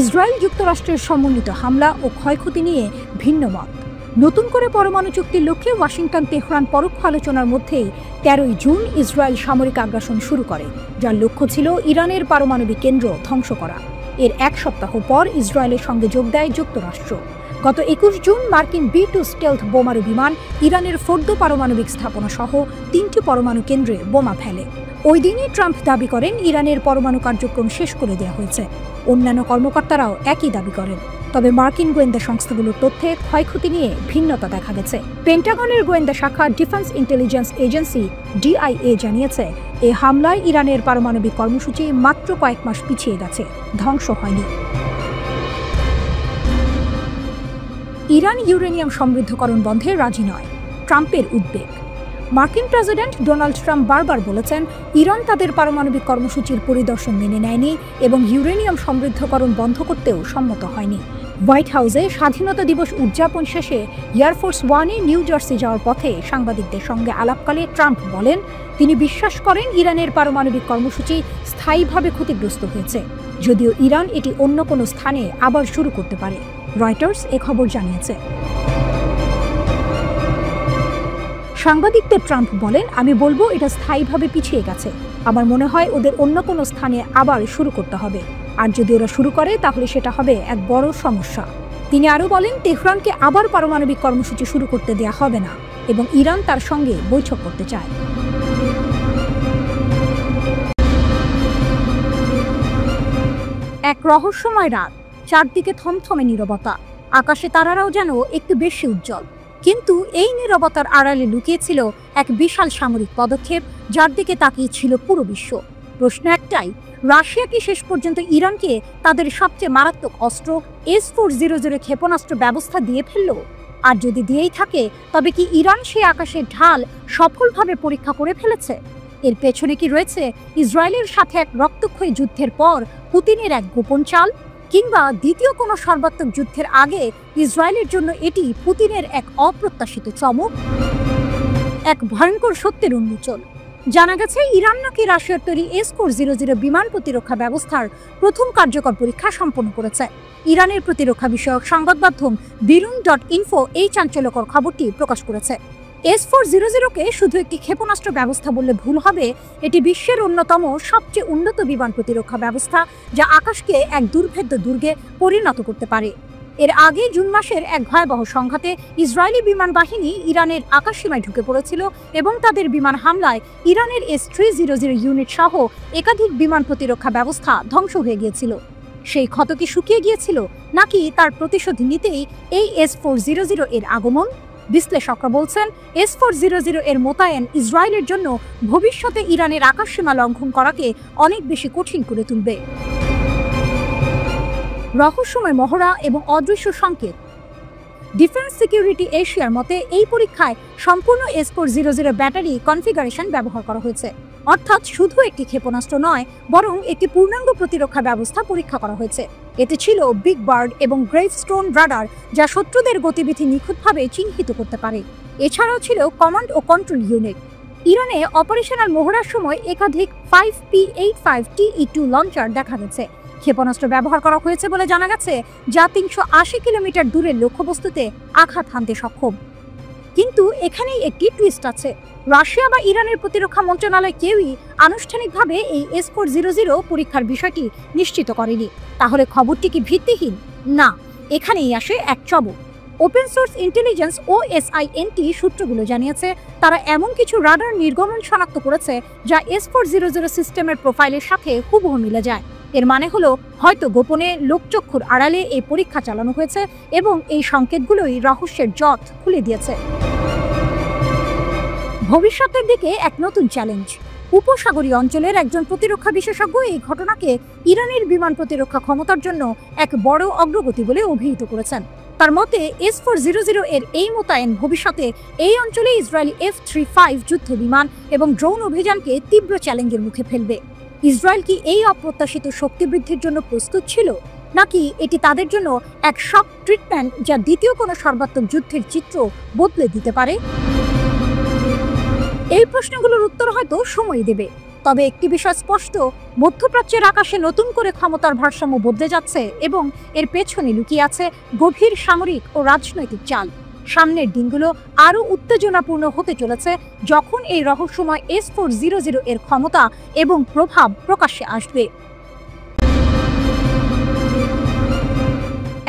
ইসরায়েল যুক্তরাষ্ট্রের সমন্বিত হামলা ও ক্ষয়ক্ষতি নিয়ে ভিন্ন মত। নতুন করে পরমাণু চুক্তির লক্ষ্যে ওয়াশিংটন তেহরান পরোক্ষ আলোচনার মধ্যেই 13 জুন ইসরায়েল সামরিক আগ্রাসন শুরু করে, যার লক্ষ্য ছিল ইরানের পারমাণবিক কেন্দ্র ধ্বংস করা। এর 1 সপ্তাহ পর ইসরায়েলের সঙ্গে যোগ দেয় যুক্তরাষ্ট্র। গত 21 জুন মার্কিন B-2 স্টেলথ বোমারু বিমান ইরানের ফোর্দো পারমাণবিক স্থাপনা সহ 3টি পরমাণু কেন্দ্রে বোমা ফেলে। ওই দিনই ট্রাম্প দাবি করেন ইরানের পরমাণু কার্যক্রম শেষ করে দেওয়া হয়েছে। অন্যান্য কর্মকর্তারাও একই দাবি করেন। তবে মার্কিন গোয়েন্দা সংস্থাগুলোর তথ্যে ক্ষয়ক্ষতি নিয়ে ভিন্নতা দেখা গেছে। পেন্টাগনের গোয়েন্দা শাখা ডিফেন্স ইন্টেলিজেন্স এজেন্সি DIA জানিয়েছে এই হামলায় ইরানের পারমাণবিক কর্মসূচি মাত্র কয়েক মাস পিছিয়ে গেছে, ধ্বংস হয়নি। ইরান ইউরেনিয়াম সমৃদ্ধকরণ বন্ধে রাজি নয়, ট্রাম্পের উদ্বেগ। মার্কিন প্রেসিডেন্ট ডোনাল্ড ট্রাম্প বারবার বলেছেন ইরান তাদের পারমাণবিক কর্মসূচির পরিদর্শন মেনে নেয়নি এবং ইউরেনিয়াম সমৃদ্ধকরণ বন্ধ করতেও সম্মত হয়নি। হোয়াইট হাউসে স্বাধীনতা দিবস উদযাপন শেষে এয়ারফোর্স ওয়ানে নিউ জার্সি যাওয়ার পথে সাংবাদিকদের সঙ্গে আলাপকালে ট্রাম্প বলেন তিনি বিশ্বাস করেন ইরানের পারমাণবিক কর্মসূচি স্থায়ীভাবে ক্ষতিগ্রস্ত হয়েছে, যদিও ইরান এটি অন্য কোনো স্থানে আবার শুরু করতে পারে। রয়টার্স এ খবর জানিয়েছে। সাংবাদিকদের ট্রাম্প বলেন আমি বলবো এটা স্থায়ীভাবে পিছিয়ে গেছে। আমার মনে হয় ওদের অন্য কোনো স্থানে আবার শুরু করতে হবে, আর যদি ওরা শুরু করে তাহলে সেটা হবে এক বড় সমস্যা। তিনি আরও বলেন তেহরানকে আবার পারমাণবিক কর্মসূচি শুরু করতে দেয়া হবে না এবং ইরান তার সঙ্গে বৈঠক করতে চায়। এক রহস্যময় রাত, চারদিকে থমথমে নীরবতা। আকাশে তারারাও যেন একটু বেশি উজ্জ্বল। কিন্তু এই নীরবতার আড়ালে লুকিয়েছিল এক বিশাল সামরিক পদক্ষেপ, যার দিকে তাকিয়ে ছিল পুরো বিশ্ব। প্রশ্ন একটাই, রাশিয়া কি শেষ পর্যন্ত ইরানকে তাদের সবচেয়ে মারাত্মক অস্ত্র S-400 ক্ষেপণাস্ত্র ব্যবস্থা দিয়ে ফেলল? আর যদি দিয়েই থাকে, তবে কি ইরান সেই আকাশের ঢাল সফলভাবে পরীক্ষা করে ফেলেছে? এর পেছনে কি রয়েছে ইসরায়েলের সাথে এক রক্তক্ষয়ী যুদ্ধের পর পুতিনের এক গোপন চাল, কিংবা দ্বিতীয় কোনো সর্বাত্মক যুদ্ধের আগে ইসরায়েলের জন্য এটি পুতিনের এক অপ্রত্যাশিত চমক? এক ভয়ঙ্কর সত্যের উন্মোচন। জানা গেছে ইরান নাকি রাশিয়ার তৈরি S-400 বিমান প্রতিরক্ষা ব্যবস্থার প্রথম কার্যকর পরীক্ষা সম্পন্ন করেছে। ইরানের প্রতিরক্ষা বিষয়ক সংবাদ মাধ্যম birun.info এই চাঞ্চল্যকর খবরটি প্রকাশ করেছে। S-400-কে শুধু একটি ক্ষেপণাস্ত্র ব্যবস্থা বললে ভুল হবে। এটি বিশ্বের অন্যতম সবচেয়ে উন্নত বিমান প্রতিরক্ষা ব্যবস্থা, যা আকাশকে এক দুর্ভেদ্য দুর্গে পরিণত করতে পারে। এর আগে জুন মাসের এক ভয়াবহ সংঘাতে ইসরায়েলি বিমান বাহিনী ইরানের আকাশসীমায় ঢুকে পড়েছিল এবং তাদের বিমান হামলায় ইরানের S-300 ইউনিট সহ একাধিক বিমান প্রতিরক্ষা ব্যবস্থা ধ্বংস হয়ে গিয়েছিল। সেই ক্ষত কি শুকিয়ে গিয়েছিল, নাকি তার প্রতিশোধ নিতেই এই S-400 এর আগমন? বিশ্লেষকরা বলছেন, S-400 এর মোতায়েন ইসরায়েলের জন্য ভবিষ্যতে ইরানের আকাশসীমা লঙ্ঘন করাকে অনেক বেশি কঠিন করে তুলবে। রহস্যময় মহড়া এবং অদৃশ্য সংকেত। ডিফেন্স সিকিউরিটি এশিয়ার মতে এই পরীক্ষায় সম্পূর্ণ S-400 ব্যাটারি কনফিগারেশন ব্যবহার করা হয়েছে। অর্থাৎ শুধু একটি ক্ষেপণাস্ত্র নয়, বরং একটি পূর্ণাঙ্গ প্রতিরক্ষা ব্যবস্থা পরীক্ষা করা হয়েছে। এতে ছিল বিগ বার্ড এবং গ্রেভস্টোন রাডার, যা শত্রুদের গতিবিধি নিখুঁতভাবে চিহ্নিত করতে পারে। এছাড়াও ছিল কমান্ড ও কন্ট্রোল ইউনিট। ইরানে অপারেশনাল মহড়ার সময় একাধিক 5P-85 TE-2 লঞ্চার দেখা গেছে। ক্ষেপণাস্ত্র ব্যবহার করা হয়েছে বলে জানা গেছে, যা 380 কিলোমিটার দূরের লক্ষ্যবস্তুতে আঘাত হানতে সক্ষম। কিন্তু এখানেই একটি টুইস্ট আছে। রাশিয়া বা ইরানের প্রতিরক্ষা মন্ত্রণালয় কেউই আনুষ্ঠানিকভাবে এই S-400 পরীক্ষার বিষয়টি নিশ্চিত করেনি। তাহলে খবরটি কি ভিত্তিহীন? না, এখানেই আসে এক চমক। ওপেন সোর্স ইন্টেলিজেন্স OSINT সূত্রগুলো জানিয়েছে, তারা এমন কিছু রাডার নির্গমন শনাক্ত করেছে যা S-400 সিস্টেমের প্রোফাইলের সাথে হুবহু মিলে যায়। এর মানে হলো, হয়তো গোপনে লোকচক্ষুর আড়ালে এই পরীক্ষা চালানো হয়েছে এবং এই সংকেতগুলোই রহস্যের জট খুলে দিয়েছে। ভবিষ্যতের দিকে এক নতুন চ্যালেঞ্জ। উপসাগরীয় অঞ্চলের একজন প্রতিরক্ষা বিশেষজ্ঞ এই ঘটনাকে ইরানের বিমান প্রতিরক্ষা ক্ষমতার জন্য এক বড় অগ্রগতি বলে অভিহিত করেছেন। তার মতে, S-400 এর এই মোতায়েন ভবিষ্যতে এই অঞ্চলে ইসরায়েলি F-35 যুদ্ধ বিমান এবং ড্রোন অভিযানকে তীব্র চ্যালেঞ্জের মুখে ফেলবে। ইসরায়েল কি এই অপ্রত্যাশিত শক্তি বৃদ্ধির জন্য প্রস্তুত ছিল, নাকি এটি তাদের জন্য এক শক ট্রিটমেন্ট, যা দ্বিতীয় কোনো সর্বাত্মক যুদ্ধের চিত্র বদলে দিতে পারে? এই প্রশ্নগুলোর উত্তর হয়তো সময় দেবে। তবে একটি বিষয় স্পষ্ট, মধ্যপ্রাচ্যের আকাশে নতুন করে ক্ষমতার ভারসাম্য বদলে যাচ্ছে এবং এর পেছনে লুকিয়ে আছে গভীর সামরিক ও রাজনৈতিক চাল। সামনের দিনগুলো আরও উত্তেজনাপূর্ণ হতে চলেছে, যখন এই রহস্যময় S-400 এর ক্ষমতা এবং প্রভাব প্রকাশ্যে আসবে।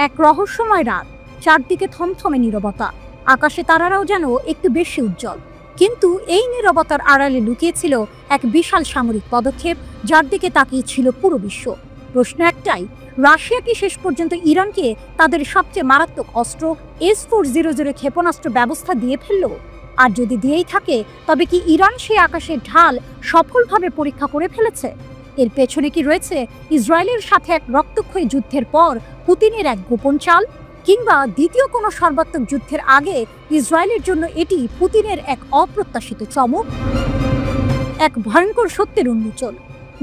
এক রহস্যময় রাত, চারদিকে থমথমে নীরবতা। আকাশে তারারাও যেন একটু বেশি উজ্জ্বল। কিন্তু এই নীরবতার আড়ালে লুকিয়েছিল এক বিশাল সামরিক পদক্ষেপ, যার দিকে তাকিয়েছিল পুরো বিশ্ব। প্রশ্ন একটাই, রাশিয়া কি শেষ পর্যন্ত ইরানকে তাদের সবচেয়ে মারাত্মক অস্ত্র S-400 ক্ষেপণাস্ত্র ব্যবস্থা দিয়ে ফেলল? আর যদি দিয়েই থাকে, তবে কি ইরান সেই আকাশের ঢাল সফলভাবে পরীক্ষা করে ফেলেছে? এর পেছনে কি রয়েছে ইসরায়েলের সাথে এক রক্তক্ষয়ী যুদ্ধের পর পুতিনের এক গোপন চাল, কিংবা দ্বিতীয় কোনো সর্বাত্মক যুদ্ধের আগে ইসরায়েলের জন্য এটি পুতিনের এক অপ্রত্যাশিত চমক? এক ভয়ঙ্কর সত্যের উন্মোচন।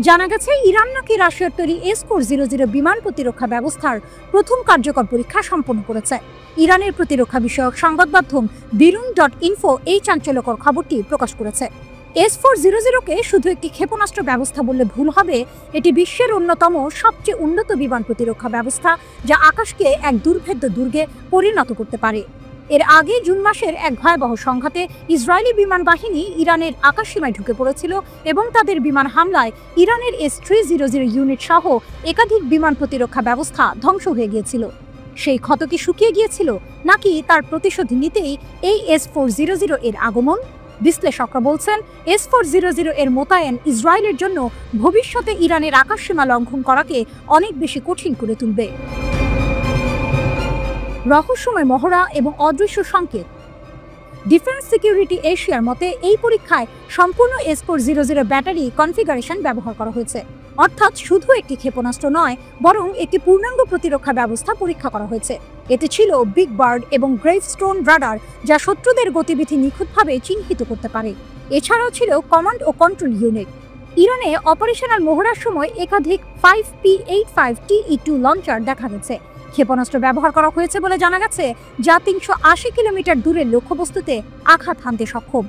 জানা গেছে ইরান নাকি রাশিয়ার তৈরি S-400 বিমান প্রতিরক্ষা ব্যবস্থার প্রথম কার্যকর পরীক্ষা সম্পন্ন করেছে। ইরানের প্রতিরক্ষা বিষয়ক সংবাদ মাধ্যম birun.info এই চাঞ্চল্যকর খবরটি প্রকাশ করেছে। S-400-কে শুধু একটি ক্ষেপণাস্ত্র ব্যবস্থা বললে ভুল হবে। এটি বিশ্বের অন্যতম সবচেয়ে উন্নত বিমান প্রতিরক্ষা ব্যবস্থা, যা আকাশকে এক দুর্ভেদ্য দুর্গে পরিণত করতে পারে। এর আগে জুন মাসের এক ভয়াবহ সংঘাতে ইসরায়েলি বিমান বাহিনী ইরানের আকাশসীমায় ঢুকে পড়েছিল এবং তাদের বিমান হামলায় ইরানের S-300 ইউনিট সহ একাধিক বিমান প্রতিরক্ষা ব্যবস্থা ধ্বংস হয়ে গিয়েছিল। সেই ক্ষত কি শুকিয়ে গিয়েছিল, নাকি তার প্রতিশোধ নিতেই এই S-400 এর আগমন? বিশ্লেষকরা বলছেন, S-400 এর মোতায়েন ইসরায়েলের জন্য ভবিষ্যতে ইরানের আকাশসীমা লঙ্ঘন করাকে অনেক বেশি কঠিন করে তুলবে। রহস্যময় মহড়া এবং অদৃশ্য সংকেত। ডিফেন্স সিকিউরিটি এশিয়ার মতে এই পরীক্ষায় সম্পূর্ণ S-400 ব্যাটারি কনফিগারেশন ব্যবহার করা হয়েছে, অর্থাৎ শুধু একটি ক্ষেপণাস্ত্র নয়, বরং একটি পূর্ণাঙ্গ প্রতিরক্ষা ব্যবস্থা পরীক্ষা করা হয়েছে। এতে ছিল বিগ বার্ড এবং গ্রেভস্টোন রাডার, যা শত্রুদের গতিবিধি নিখুঁতভাবে চিহ্নিত করতে পারে। এছাড়াও ছিল কমান্ড ও কন্ট্রোল ইউনিট। ইরানে অপারেশনাল মহড়ার সময় একাধিক 5P-85 TE-2 লঞ্চার দেখা গেছে। ক্ষেপণাস্ত্র ব্যবহার করা হয়েছে বলে জানা গেছে, যা 380 কিলোমিটার দূরের লক্ষ্যবস্তুতে আঘাত হানতে সক্ষম।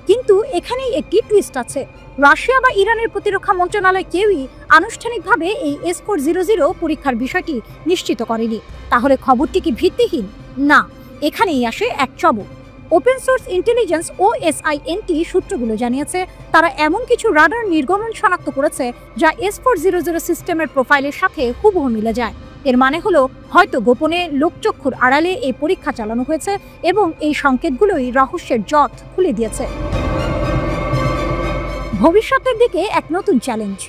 কিন্তু এখানেই একটি টুইস্ট আছে। রাশিয়া বা ইরানের প্রতিরক্ষা মন্ত্রণালয় কেউই আনুষ্ঠানিকভাবে এই S-400 পরীক্ষার বিষয়টি নিশ্চিত করেনি। তাহলে খবরটি কি ভিত্তিহীন? না, এখানেই আসে এক চমক। ওপেন সোর্স ইন্টেলিজেন্স OSINT সূত্রগুলো জানিয়েছে, তারা এমন কিছু রাডার নির্গমন শনাক্ত করেছে যা S-400 সিস্টেমের প্রোফাইলের সাথে হুবহু মিলে যায়। এর মানে হলো হয়তো গোপনে লোকচক্ষুর আড়ালে এই পরীক্ষা চালানো হয়েছে এবং এই সংকেতগুলোই রহস্যের জট খুলে দিয়েছে। ভবিষ্যতের দিকে এক নতুন চ্যালেঞ্জ।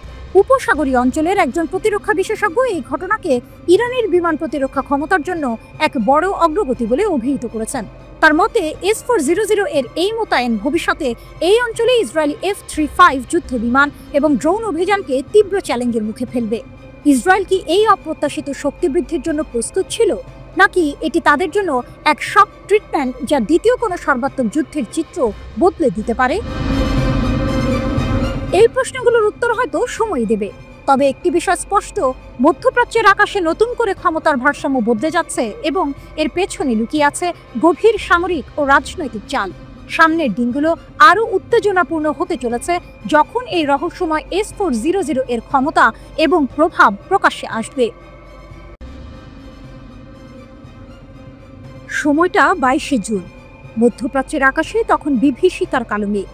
উপসাগরীয় অঞ্চলের একজন প্রতিরক্ষা বিশেষজ্ঞ এই ঘটনাকে ইরানের বিমান প্রতিরক্ষা ক্ষমতার জন্য এক বড় অগ্রগতি বলে অভিহিত করেছেন। তার মতে S-400 এর এই মোতায়েন ভবিষ্যতে এই অঞ্চলে ইসরায়েলি F-35 যুদ্ধ বিমান এবং ড্রোন অভিযানকে তীব্র চ্যালেঞ্জের মুখে ফেলবে। ইসরায়েল কি এই অপ্রত্যাশিত শক্তি বৃদ্ধির জন্য প্রস্তুত ছিল, নাকি এটি তাদের জন্য এক শক ট্রিটমেন্ট যা দ্বিতীয় কোনো সর্বাত্মক যুদ্ধের চিত্র বদলে দিতে পারে? এই প্রশ্নগুলোর উত্তর হয়তো সময় দেবে। তবে একটি বিষয় স্পষ্ট, মধ্যপ্রাচ্যের আকাশে নতুন করে ক্ষমতার ভারসাম্য বদলে যাচ্ছে এবং এর পেছনে লুকিয়ে আছে গভীর সামরিক ও রাজনৈতিক চাল। সামনের দিনগুলো আরও উত্তেজনাপূর্ণ হতে চলেছে যখন এই রহস্যময় S-400 এর ক্ষমতা এবং প্রভাব প্রকাশ্যে আসবে। সময়টা 22শে জুন। মধ্যপ্রাচ্যের আকাশে তখন বিভীষিকার কালো মেঘ।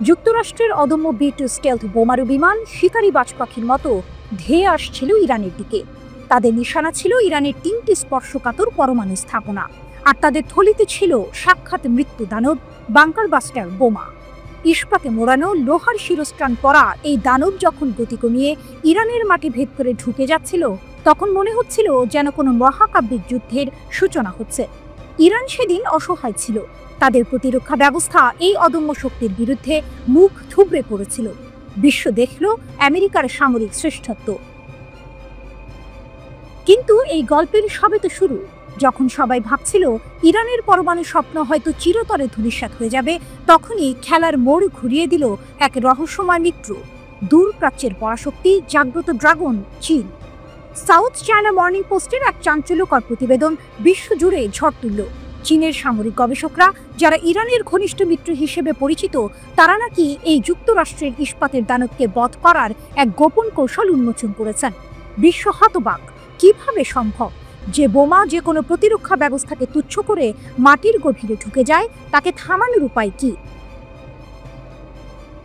যুক্তরাষ্ট্রের অদম্য B-2 স্টেলথ বোমারু বিমান শিকারী বাজ পাখির মতো ধেয়ে আসছিল ইরানের দিকে। তাদের নিশানা ছিল ইরানের 3টি স্পর্শকাতর পরমাণু স্থাপনা, আর তাদের থলিতে ছিল সাক্ষাৎ মৃত্যু দানব বাংকার বাস্টার বোমা। ইস্পাতে মোড়ানো লোহার শিরস্ত্রাণ পরা এই দানব যখন গতি কমিয়ে ইরানের মাটি ভেদ করে ঢুকে যাচ্ছিল, তখন মনে হচ্ছিল যেন কোনো মহাকাব্যিক যুদ্ধের সূচনা হচ্ছে। ইরান সেদিন অসহায় ছিল। তাদের প্রতিরক্ষা ব্যবস্থা এই অদম্য শক্তির বিরুদ্ধে মুখ থুবড়ে পড়েছিল। বিশ্ব দেখল আমেরিকার সামরিক শ্রেষ্ঠত্ব। কিন্তু এই গল্পের সবে তো শুরু। যখন সবাই ভাবছিল ইরানের পরমাণু স্বপ্ন হয়তো চিরতরে ধূলিসাৎ হয়ে যাবে, তখনই খেলার মোড় ঘুরিয়ে দিল এক রহস্যময় মিত্র, দূর প্রাচ্যের পরাশক্তি জাগ্রত ড্রাগন চীন। সাউথ চায়না মর্নিং পোস্টের এক চাঞ্চল্যকর প্রতিবেদন বিশ্বজুড়ে ঝড় তুলল। চীনের সামরিক গবেষকরা, যারা ইরানের ঘনিষ্ঠ মিত্র হিসেবে পরিচিত, তারা নাকি এই যুক্তরাষ্ট্রের ইস্পাতের দানবকে বধ করার এক গোপন কৌশল উন্মোচন করেছেন। বিশ্ব হতবাক। কিভাবে সম্ভব যে বোমা যে কোনো প্রতিরক্ষা ব্যবস্থাকে তুচ্ছ করে মাটির গভীরে ঢুকে যায়? তাকে থামানোর উপায় কি?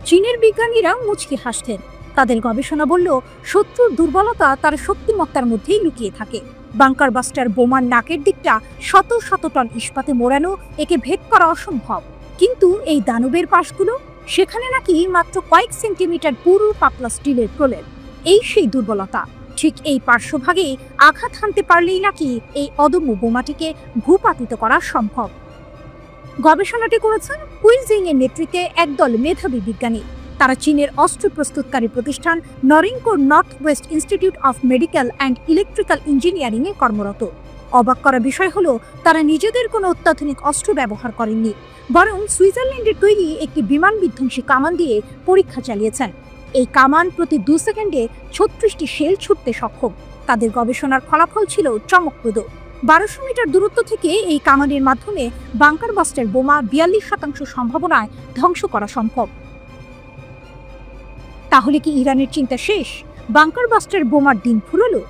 চীনের বিজ্ঞানীরা মুচকি হাসতেন। তাদের গবেষণা বলল, শত্রুর দুর্বলতা তার শক্তিমত্তার মধ্যেই লুকিয়ে থাকে। বাংকার বাস্টার বোমার নাকের দিকটা শত শত টন ইস্পাতে মোড়ানো, একে ভেদ করা অসম্ভব। কিন্তু এই দানবের পাশগুলো, সেখানে নাকি মাত্র কয়েক সেন্টিমিটার পুরু পাতলা স্টিলের প্রলেপ। এই সেই দুর্বলতা। ঠিক এই পার্শ্বভাগে আঘাত হানতে পারলেই নাকি এই অদম্য বোমাটিকে ভূপাতিত করা সম্ভব। গবেষণাটি করেছেন কুইজিং এর নেতৃত্বে একদল মেধাবী বিজ্ঞানী। তারা চীনের অস্ত্র প্রস্তুতকারী প্রতিষ্ঠান নরিংকোর north west institute of medical and electrical engineering এ কর্মরত। অবাক করা বিষয় হলো, তারা নিজেদের কোনো অত্যাধুনিক অস্ত্র ব্যবহার করেননি, বরং সুইজারল্যান্ডের তৈরি একটি বিমান বিধ্বংসী কামান দিয়ে পরীক্ষা চালিয়েছেন। এই কামান প্রতি 2 সেকেন্ডে 36টি শেল ছুটতে সক্ষম। তাদের গবেষণার ফলাফল ছিল চমকপ্রদ। 1200 মিটার দূরত্ব থেকে এই কামানের মাধ্যমে বাংকার বাস্টার বোমা 42% সম্ভাবনায় ধ্বংস করা সম্ভব। তাহলে কি ইরানের চিন্তা শেষ? বাংকার বাস্টার বোমার দিন ফুরলো?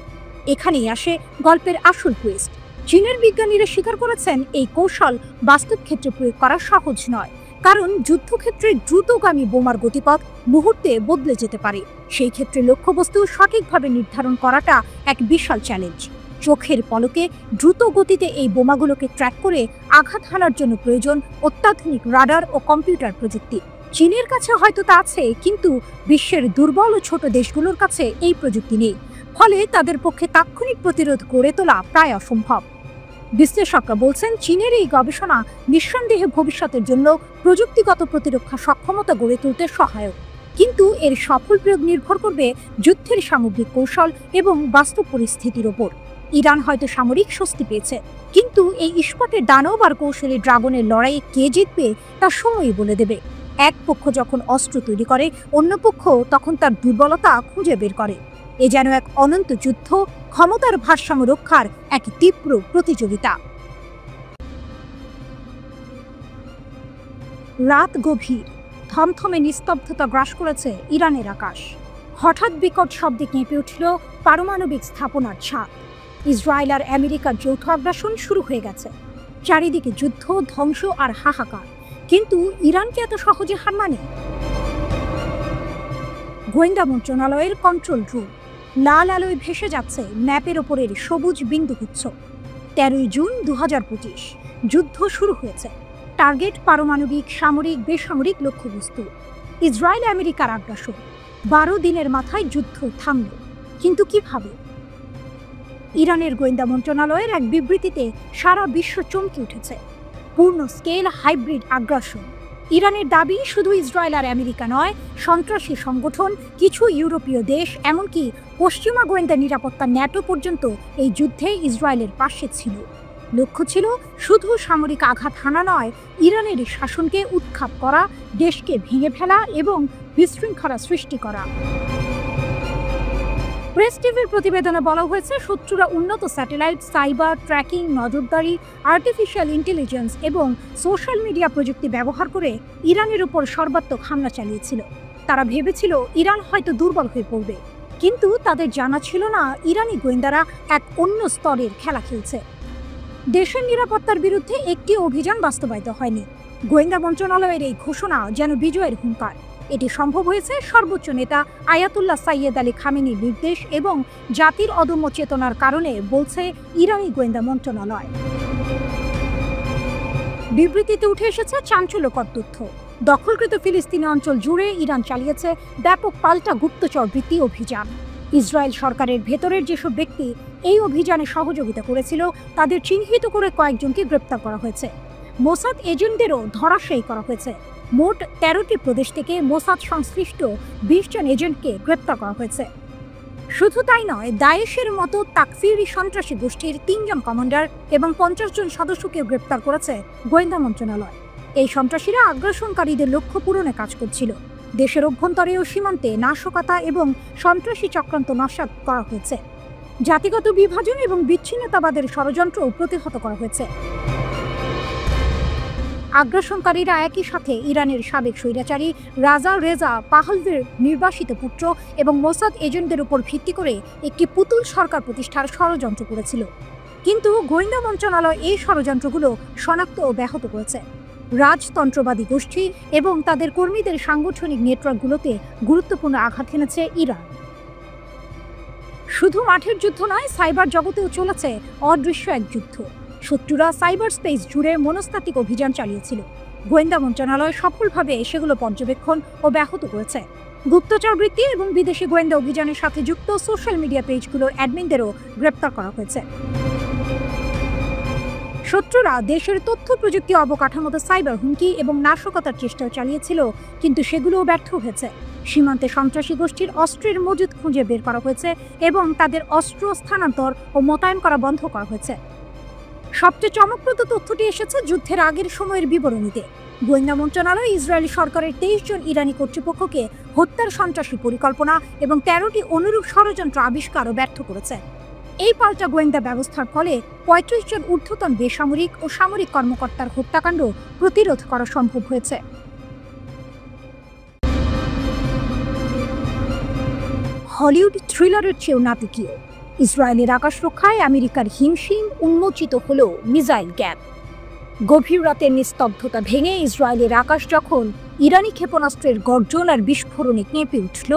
এখানেই আসে গল্পের আসল টুইস্ট। চীনের বিজ্ঞানীরা স্বীকার করেছেন এই কৌশল বাস্তব ক্ষেত্রে প্রয়োগ করা সহজ নয়, কারণ যুদ্ধক্ষেত্রে দ্রুতগামী বোমার গতিপথ মুহূর্তে বদলে যেতে পারে। সেই ক্ষেত্রে লক্ষ্যবস্তু সঠিকভাবে নির্ধারণ করাটা এক বিশাল চ্যালেঞ্জ। চোখের পলকে দ্রুত গতিতে এই বোমাগুলোকে ট্র্যাক করে আঘাত হানার জন্য প্রয়োজন অত্যাধুনিক রাডার ও কম্পিউটার প্রযুক্তি। চীনের কাছে হয়তো তা আছে, কিন্তু বিশ্বের দুর্বল ও ছোট দেশগুলোর কাছে এই প্রযুক্তি নেই। ফলে তাদের পক্ষে তাৎক্ষণিক প্রতিরোধ গড়ে তোলা প্রায় অসম্ভব। বিশ্লেষকরা বলছেন, চীনের এই গবেষণা নিঃসন্দেহে ভবিষ্যতের জন্য প্রযুক্তিগত প্রতিরক্ষা সক্ষমতা গড়ে তুলতে সহায়ক, কিন্তু এর সফল প্রয়োগ নির্ভর করবে যুদ্ধের সামগ্রিক কৌশল এবং বাস্তব পরিস্থিতির ওপর। ইরান হয়তো সামরিক স্বস্তি পেয়েছে, কিন্তু এই ইস্পাতের দানব আর কৌশলী ড্রাগনের লড়াইয়ে কে জিতবে তা সময়ই বলে দেবে। এক পক্ষ যখন অস্ত্র তৈরি করে, অন্য পক্ষ তখন তার দুর্বলতা খুঁজে বের করে। এ যেন এক অনন্ত যুদ্ধ, ক্ষমতার ভারসাম্য রক্ষার এক তীব্র প্রতিযোগিতা। রাত গভীর, থমথমে নিস্তব্ধতা গ্রাস করেছে ইরানের আকাশ। হঠাৎ বিকট শব্দে কেঁপে উঠল পারমাণবিক স্থাপনার ছাদ। ইসরায়েল আর আমেরিকার যৌথ আগ্রাসন শুরু হয়ে গেছে। চারিদিকে যুদ্ধ, ধ্বংস আর হাহাকার, কিন্তু ইরানকে এত সহজে হার মানে? গোয়েন্দা মন্ত্রণালয়ের কন্ট্রোল রুম। লাল আলোয় ভেসে যাচ্ছে ম্যাপের ওপরের সবুজ বিন্দুগুচ্ছ। 13 জুন 2025, যুদ্ধ শুরু হয়েছে। টার্গেট পারমাণবিক, সামরিক, বেসামরিক লক্ষ্যবস্তু। ইসরায়েল আমেরিকার আগ্রাসন। 12 দিনের মাথায় যুদ্ধ থামল, কিন্তু কিভাবে? ইরানের গোয়েন্দা মন্ত্রণালয়ের এক বিবৃতিতে সারা বিশ্ব চমকে উঠেছে। পূর্ণ স্কেল হাইব্রিড আগ্রাসন। ইরানের দাবি, শুধু ইসরায়েল আর আমেরিকা নয়, সন্ত্রাসী সংগঠন, কিছু ইউরোপীয় দেশ, এমনকি পশ্চিমা গোয়েন্দা নিরাপত্তা ন্যাটো পর্যন্ত এই যুদ্ধে ইসরায়েলের পাশে ছিল। লক্ষ্য ছিল শুধু সামরিক আঘাত হানা নয়, ইরানের শাসনকে উৎখাত করা, দেশকে ভেঙে ফেলা এবং বিশৃঙ্খলা সৃষ্টি করা। প্রেস টিভির প্রতিবেদনে বলা হয়েছে, শত্রুরা উন্নত স্যাটেলাইট, সাইবার ট্র্যাকিং, নজরদারি, আর্টিফিশিয়াল ইন্টেলিজেন্স এবং সোশ্যাল মিডিয়া প্রযুক্তি ব্যবহার করে ইরানের উপর সর্বাত্মক হামলা চালিয়েছিল। তারা ভেবেছিল ইরান হয়তো দুর্বল হয়ে পড়বে, কিন্তু তাদের জানা ছিল না ইরানি গোয়েন্দারা এক অন্য স্তরের খেলা খেলছে। দেশের নিরাপত্তার বিরুদ্ধে একটি অভিযান বাস্তবায়িত হয়নি। গোয়েন্দা মন্ত্রণালয়ের এই ঘোষণা যেন বিজয়ের হুঙ্কার। এটি সম্ভব হয়েছে সর্বোচ্চ নেতা আয়াতুল্লাহ সাইয়েদ আলী খামেনির নির্দেশ এবং জাতির অদম্য চেতনার কারণে, বলছে ইরানি গোয়েন্দা মন্ত্রণালয়। বিবৃতিতে উঠে এসেছে চাঞ্চল্যকর তথ্য। দখলকৃত ফিলিস্তিনি অঞ্চল জুড়ে ইরান চালিয়েছে ব্যাপক পাল্টা গুপ্তচর বৃত্তি অভিযান। ইসরায়েল সরকারের ভেতরের যেসব ব্যক্তি এই অভিযানে সহযোগিতা করেছিল, তাদের চিহ্নিত করে কয়েকজনকে গ্রেপ্তার করা হয়েছে। মোসাদ এজেন্টদেরও ধরাশায়ী করা হয়েছে। মোট 13টি প্রদেশ থেকে মোসাদ সংশ্লিষ্ট 20 জন এজেন্টকে গ্রেপ্তার করা হয়েছে। শুধু তাই নয়, দায়েশের মতো তাকফিরি সন্ত্রাসী গোষ্ঠীর 3 জন কমান্ডার এবং 50 জন সদস্যকে গ্রেপ্তার করেছে গোয়েন্দা মন্ত্রণালয়। এই সন্ত্রাসীরা আগ্রাসনকারীদের লক্ষ্য পূরণে কাজ করছিল। দেশের অভ্যন্তরে ও সীমান্তে নাশকতা এবং সন্ত্রাসী চক্রান্ত নস্যাৎ করা হয়েছে। জাতিগত বিভাজন এবং বিচ্ছিন্নতাবাদের ষড়যন্ত্রও প্রতিহত করা হয়েছে। আগ্রাসনকারীরা একই সাথে ইরানের সাবেক স্বৈরাচারী রাজা রেজা পাহলভির নির্বাসিত পুত্র এবং মোসাদ এজেন্টদের উপর ভিত্তি করে একটি পুতুল সরকার প্রতিষ্ঠার ষড়যন্ত্র করেছিল। কিন্তু গোয়েন্দা মন্ত্রণালয় এই ষড়যন্ত্রগুলো শনাক্ত ও ব্যাহত করেছে। রাজতন্ত্রবাদী গোষ্ঠী এবং তাদের কর্মীদের সাংগঠনিক নেটওয়ার্কগুলোতে গুরুত্বপূর্ণ আঘাত এনেছে ইরান। শুধু মাঠের যুদ্ধ নয়, সাইবার জগতেও চলেছে অদৃশ্য এক যুদ্ধ। শত্রুরা সাইবার স্পেস জুড়ে মনস্তাত্ত্বিক অভিযান চালিয়েছিল। গোয়েন্দা মন্ত্রণালয় সফলভাবে সেগুলো পর্যবেক্ষণ ও ব্যাহত করেছে। গুপ্তচর বৃত্তি এবং বিদেশি গোয়েন্দা অভিযানের সাথে যুক্ত সোশ্যাল মিডিয়া পেজগুলোর অ্যাডমিনদেরও গ্রেপ্তার করা হয়েছে। শত্রুরা দেশের তথ্য প্রযুক্তি অবকাঠামোতে সাইবার হুমকি এবং নাশকতার চেষ্টাও চালিয়েছিল, কিন্তু সেগুলোও ব্যর্থ হয়েছে। সীমান্তে সন্ত্রাসী গোষ্ঠীর অস্ত্রের মজুদ খুঁজে বের করা হয়েছে এবং তাদের অস্ত্র স্থানান্তর ও মোতায়েন করা বন্ধ করা হয়েছে। সবচেয়ে চমকপ্রদ তথ্যটি এসেছে যুদ্ধের আগের সময়ের বিবরণীতে। গোয়েন্দা মন্ত্রণালয় ইসরায়েলি সরকারের 23 জন ইরানি কর্তৃপক্ষকে হত্যার সন্ত্রাসী পরিকল্পনা এবং 13টি অনুরূপ ষড়যন্ত্র আবিষ্কার ও ব্যর্থ করেছে। এই পাল্টা গোয়েন্দা ব্যবস্থার ফলে 35 জন ঊর্ধ্বতন বেসামরিক ও সামরিক কর্মকর্তার হত্যাকাণ্ড প্রতিরোধ করা সম্ভব হয়েছে। হলিউড থ্রিলারের চেয়েও নাটকীয়। ইসরায়েলের আকাশ রক্ষায় আমেরিকার হিমশিম উন্মোচিত হল মিসাইল গ্যাপ। গভীর রাতের নিস্তব্ধতা ভেঙে ইসরায়েলের আকাশ যখন ইরানি ক্ষেপণাস্ত্রের গর্জন আর বিস্ফোরণে কেঁপে উঠল,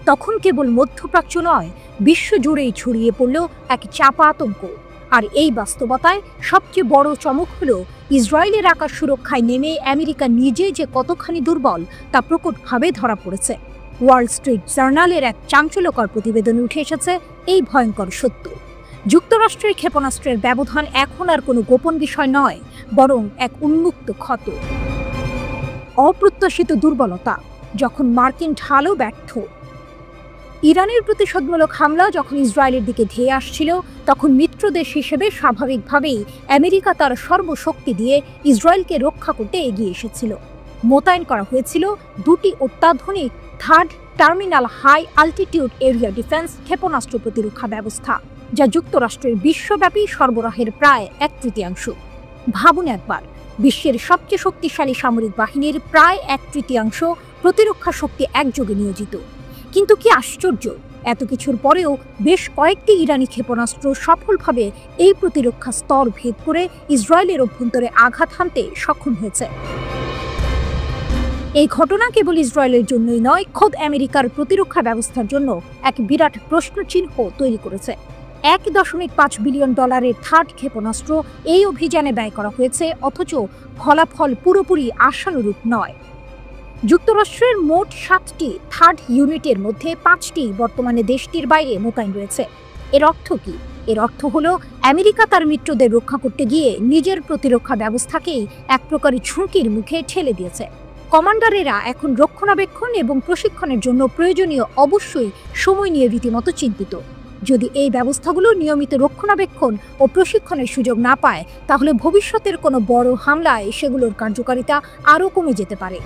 তখন কেবল মধ্যপ্রাচ্য নয়, বিশ্বজুড়েই ছড়িয়ে পড়ল এক চাপা আতঙ্ক। আর এই বাস্তবতায় সবচেয়ে বড় চমক হল, ইসরায়েলের আকাশ সুরক্ষায় নেমে আমেরিকা নিজে যে কতখানি দুর্বল তা প্রকটভাবে ধরা পড়েছে। ওয়াল স্ট্রিট জার্নালের এক চাঞ্চল্যকর প্রতিবেদনে উঠে এসেছে এই ভয়ঙ্কর সত্য। যুক্তরাষ্ট্রের ক্ষেপণাস্ত্রের ব্যবধান এখন আর কোনো গোপন বিষয় নয়, বরং এক উন্মুক্ত ক্ষত। অপ্রত্যাশিত দুর্বলতা যখন মার্কিন ঢালও ব্যর্থ। ইরানের প্রতিশোধমূলক হামলা যখন ইসরায়েলের দিকে ধেয়ে আসছিল, তখন মিত্রদেশ হিসেবে স্বাভাবিকভাবেই আমেরিকা তার সর্বশক্তি দিয়ে ইসরায়েলকে রক্ষা করতে এগিয়ে এসেছিল। মোতায়েন করা হয়েছিল দুটি অত্যাধুনিক third terminal high altitude area defence ক্ষেপণাস্ত্র প্রতিরক্ষা ব্যবস্থা, যা যুক্তরাষ্ট্রের বিশ্বব্যাপী সরবরাহের প্রায় 1/3। ভাবুন একবার, বিশ্বের সবচেয়ে শক্তিশালী সামরিক বাহিনীর প্রায় 1/3 প্রতিরক্ষা শক্তি একযোগে নিয়োজিত। কিন্তু কি আশ্চর্য, এত কিছুর পরেও বেশ কয়েকটি ইরানি ক্ষেপণাস্ত্র সফলভাবে এই প্রতিরক্ষা স্তর ভেদ করে ইসরায়েলের অভ্যন্তরে আঘাত হানতে সক্ষম হয়েছে। এই ঘটনা কেবল ইসরায়েলের জন্যই নয়, খোদ আমেরিকার প্রতিরক্ষা ব্যবস্থার জন্য এক বিরাট প্রশ্নচিহ্ন তৈরি করেছে। $1.5 বিলিয়ন থার্ড ক্ষেপণাস্ত্র এই অভিযানে ব্যয় করা হয়েছে, অথচ ফলাফল পুরোপুরি আশানুরূপ নয়। যুক্তরাষ্ট্রের মোট 7টি থার্ড ইউনিটের মধ্যে 5টি বর্তমানে দেশটির বাইরে মোতায়েন রয়েছে। এর অর্থ কি? এর অর্থ হলো আমেরিকা তার মিত্রদের রক্ষা করতে গিয়ে নিজের প্রতিরক্ষা ব্যবস্থাকেই এক প্রকারের ঝুঁকির মুখে ঠেলে দিয়েছে। কমান্ডারেরা এখন রক্ষণাবেক্ষণ এবং প্রশিক্ষণের জন্য প্রয়োজনীয় অবশ্যই সময় নিয়ে রীতিমতো চিন্তিত। যদি এই ব্যবস্থাগুলো নিয়মিত রক্ষণাবেক্ষণ ও প্রশিক্ষণের সুযোগ না পায়, তাহলে ভবিষ্যতের কোনো বড় হামলায় সেগুলোর কার্যকারিতা আরও কমে যেতে পারে।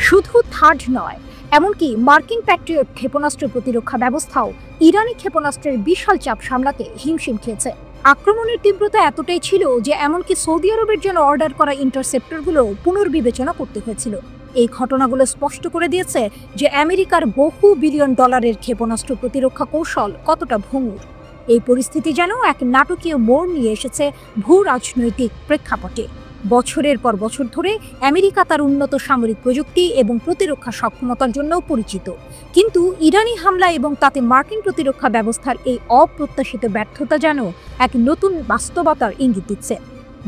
শুধু থার্ড নয়, এমনকি মার্কিন প্যাট্রিয়ট ক্ষেপণাস্ত্র প্রতিরক্ষা ব্যবস্থাও ইরানি ক্ষেপণাস্ত্রের বিশাল চাপ সামলাতে হিমশিম খেয়েছে। আক্রমণের তীব্রতা এতটাই ছিল যে এমনকি সৌদি আরবের জন্য অর্ডার করা ইন্টারসেপ্টরগুলো পুনর্বিবেচনা করতে হয়েছিল। এই ঘটনাগুলো স্পষ্ট করে দিয়েছে যে আমেরিকার বহু বিলিয়ন ডলারের ক্ষেপণাস্ত্র প্রতিরক্ষা কৌশল কতটা ভঙ্গুর। এই পরিস্থিতি যেন এক নাটকীয় মোড় নিয়ে এসেছে ভূ রাজনৈতিক প্রেক্ষাপটে। বছরের পর বছর ধরে আমেরিকা তার উন্নত সামরিক প্রযুক্তি এবং প্রতিরক্ষা সক্ষমতার জন্য পরিচিত, কিন্তু ইরানি হামলা এবং তাতে মার্কিন প্রতিরক্ষা ব্যবস্থার এই অপ্রত্যাশিত ব্যর্থতা যেন এক নতুন বাস্তবতার ইঙ্গিত দিচ্ছে।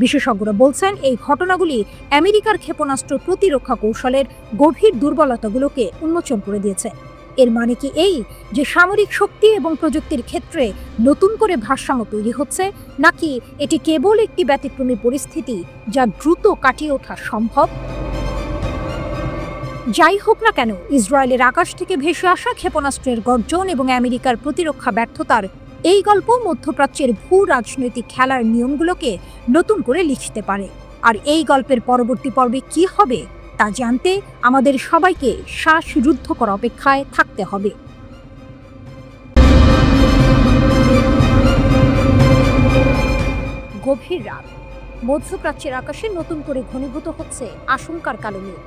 বিশেষজ্ঞরা বলছেন, এই ঘটনাগুলি আমেরিকার ক্ষেপণাস্ত্র প্রতিরক্ষা কৌশলের গভীর দুর্বলতাগুলোকে উন্মোচন করে দিয়েছে। এর মানে কি এই যে সামরিক শক্তি এবং প্রযুক্তির ক্ষেত্রে নতুন করে ভারসাম্য তৈরি হচ্ছে, নাকি এটি কেবল একটি ব্যতিক্রমী পরিস্থিতি যা দ্রুত কাটিয়ে ওঠা সম্ভব? যাই হোক না কেন, ইসরায়েলের আকাশ থেকে ভেসে আসা ক্ষেপণাস্ত্রের গর্জন এবং আমেরিকার প্রতিরক্ষা ব্যর্থতার এই গল্প মধ্যপ্রাচ্যের ভূ রাজনৈতিক খেলার নিয়মগুলোকে নতুন করে লিখতে পারে। আর এই গল্পের পরবর্তী পর্বে কি হবে তা জানতে আমাদের সবাইকে শ্বাসরুদ্ধ করা অপেক্ষায় থাকতে হবে। গভীর রাত, মধ্যপ্রাচ্যের আকাশে নতুন করে ঘনীভূত হচ্ছে আশঙ্কার কালো মেঘ।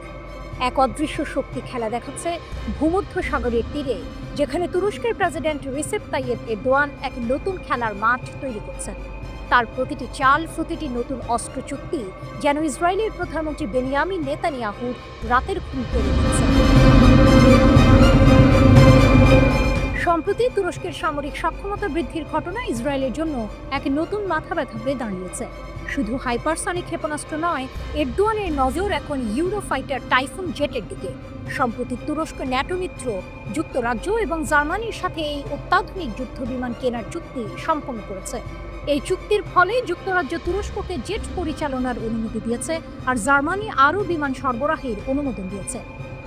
এক অদৃশ্য শক্তি খেলা দেখাচ্ছে ভূমধ্যসাগরের তীরে, যেখানে তুরস্কের প্রেসিডেন্ট রিসেপ তাইয়েপ এরদোয়ান এক নতুন খেলার মাঠ তৈরি করছেন। তার প্রতিটি চাল, প্রতিটি নতুন অস্ত্র চুক্তি যেন ইসরায়েলের প্রধানমন্ত্রী বেনিয়ামিন নেতানিয়াহুর রাতের ঘুম কেড়ে নিচ্ছে। সম্প্রতি তুরস্কের সামরিক সক্ষমতা বৃদ্ধির ঘটনা ইসরায়েলের জন্য এক নতুন মাথাব্যথা হয়ে দাঁড়িয়েছে। শুধু হাইপারসনিক ক্ষেপণাস্ত্র নয়, এরদোয়ানের নজর এখন ইউরোফাইটার টাইফুন জেটের দিকে। সম্প্রতি তুরস্ক ন্যাটো মিত্র যুক্তরাজ্য এবং জার্মানির সাথে এই অত্যাধুনিক যুদ্ধ বিমান কেনার চুক্তি সম্পন্ন করেছে। এই চুক্তির ফলে যুক্তরাজ্য তুরস্ককে জেট পরিচালনার অনুমতি দিয়েছে, আর জার্মানি আরও বিমান সরবরাহের অনুমোদন দিয়েছে।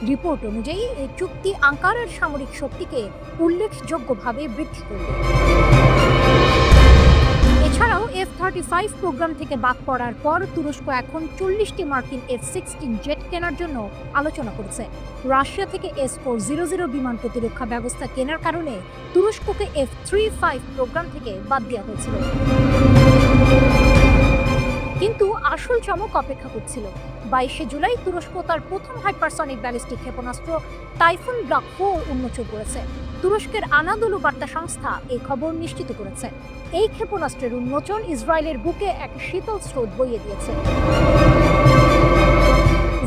রিপোর্ট অনুযায়ী এই চুক্তি আঙ্কারার সামরিক শক্তিকে উল্লেখযোগ্যভাবে বৃদ্ধি করবে। এছাড়াও F-35 প্রোগ্রাম থেকে বাদ পড়ার পর তুরস্ক এখন 40টি মার্কিন F-16 জেট কেনার জন্য আলোচনা করছে। রাশিয়া থেকে S-400 বিমান প্রতিরক্ষা ব্যবস্থা কেনার কারণে তুরস্ককে F-35 প্রোগ্রাম থেকে বাদ দেওয়া হয়েছিল। কিন্তু আসল চমক অপেক্ষা করছিল। 22শে জুলাই তুরস্ক তার প্রথম হাইপারসনিক ব্যালিস্টিক ক্ষেপণাস্ত্র টাইফুন ব্লক 4 উন্মোচন করেছে। তুরস্কের আনাদোলু বার্তা সংস্থা এই খবর নিশ্চিত করেছে। এই ক্ষেপণাস্ত্রের উন্মোচন ইসরায়েলের বুকে এক শীতল স্রোত বইয়ে দিয়েছে।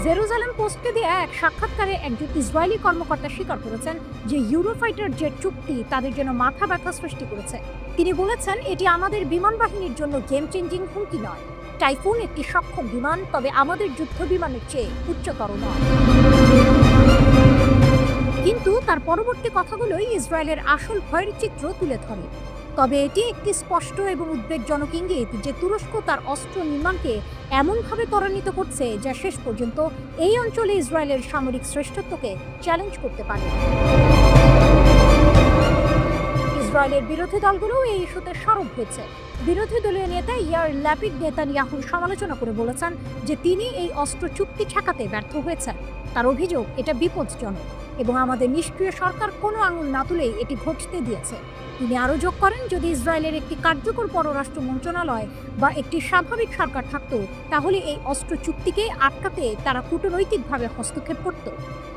জেরুজালেম পোস্টকে দেয়া এক সাক্ষাৎকারে একজন ইসরায়েলি কর্মকর্তা স্বীকার করেছেন যে ইউরোফাইটার জেট চুক্তি তাদের জন্য মাথা ব্যথা সৃষ্টি করেছে। তিনি বলেছেন, এটি আমাদের বিমান বাহিনীর জন্য গেম চেঞ্জিং হুমকি নয়। টাইফুন একটি সক্ষম বিমান, তবে আমাদের যুদ্ধ বিমানের চেয়ে উচ্চতর নয়। কিন্তু তার পরবর্তী কথাগুলোই ইসরায়েলের আসল ভয়ের চিত্র তুলে ধরে। তবে এটি একটি স্পষ্ট এবং উদ্বেগজনক ইঙ্গিত যে তুরস্ক তার অস্ত্র নির্মাণকে এমনভাবে ত্বরান্বিত করছে যা শেষ পর্যন্ত এই অঞ্চলে ইসরায়েলের সামরিক শ্রেষ্ঠত্বকে চ্যালেঞ্জ করতে পারে। ইসরায়েলের বিরোধী দলগুলো এই ইস্যুতে সরব হয়েছে। বিরোধী দলীয় নেতা ইয়ার ল্যাপিড নেতানিয়াহুর সমালোচনা করে বলেছেন যে তিনি এই অস্ত্র চুক্তি ঠেকাতে ব্যর্থ হয়েছেন। তার অভিযোগ এটা বিপজ্জনক এবং আমাদের নিষ্ক্রিয় সরকার কোনো আঙুল না তুলেই এটি ঘটতে দিয়েছে। তিনি আরও যোগ করেন, যদি ইসরায়েলের একটি কার্যকর পররাষ্ট্র মন্ত্রণালয় বা একটি স্বাভাবিক সরকার থাকত তাহলে এই অস্ত্র চুক্তিকে আটকাতে তারা কূটনৈতিকভাবে হস্তক্ষেপ করত।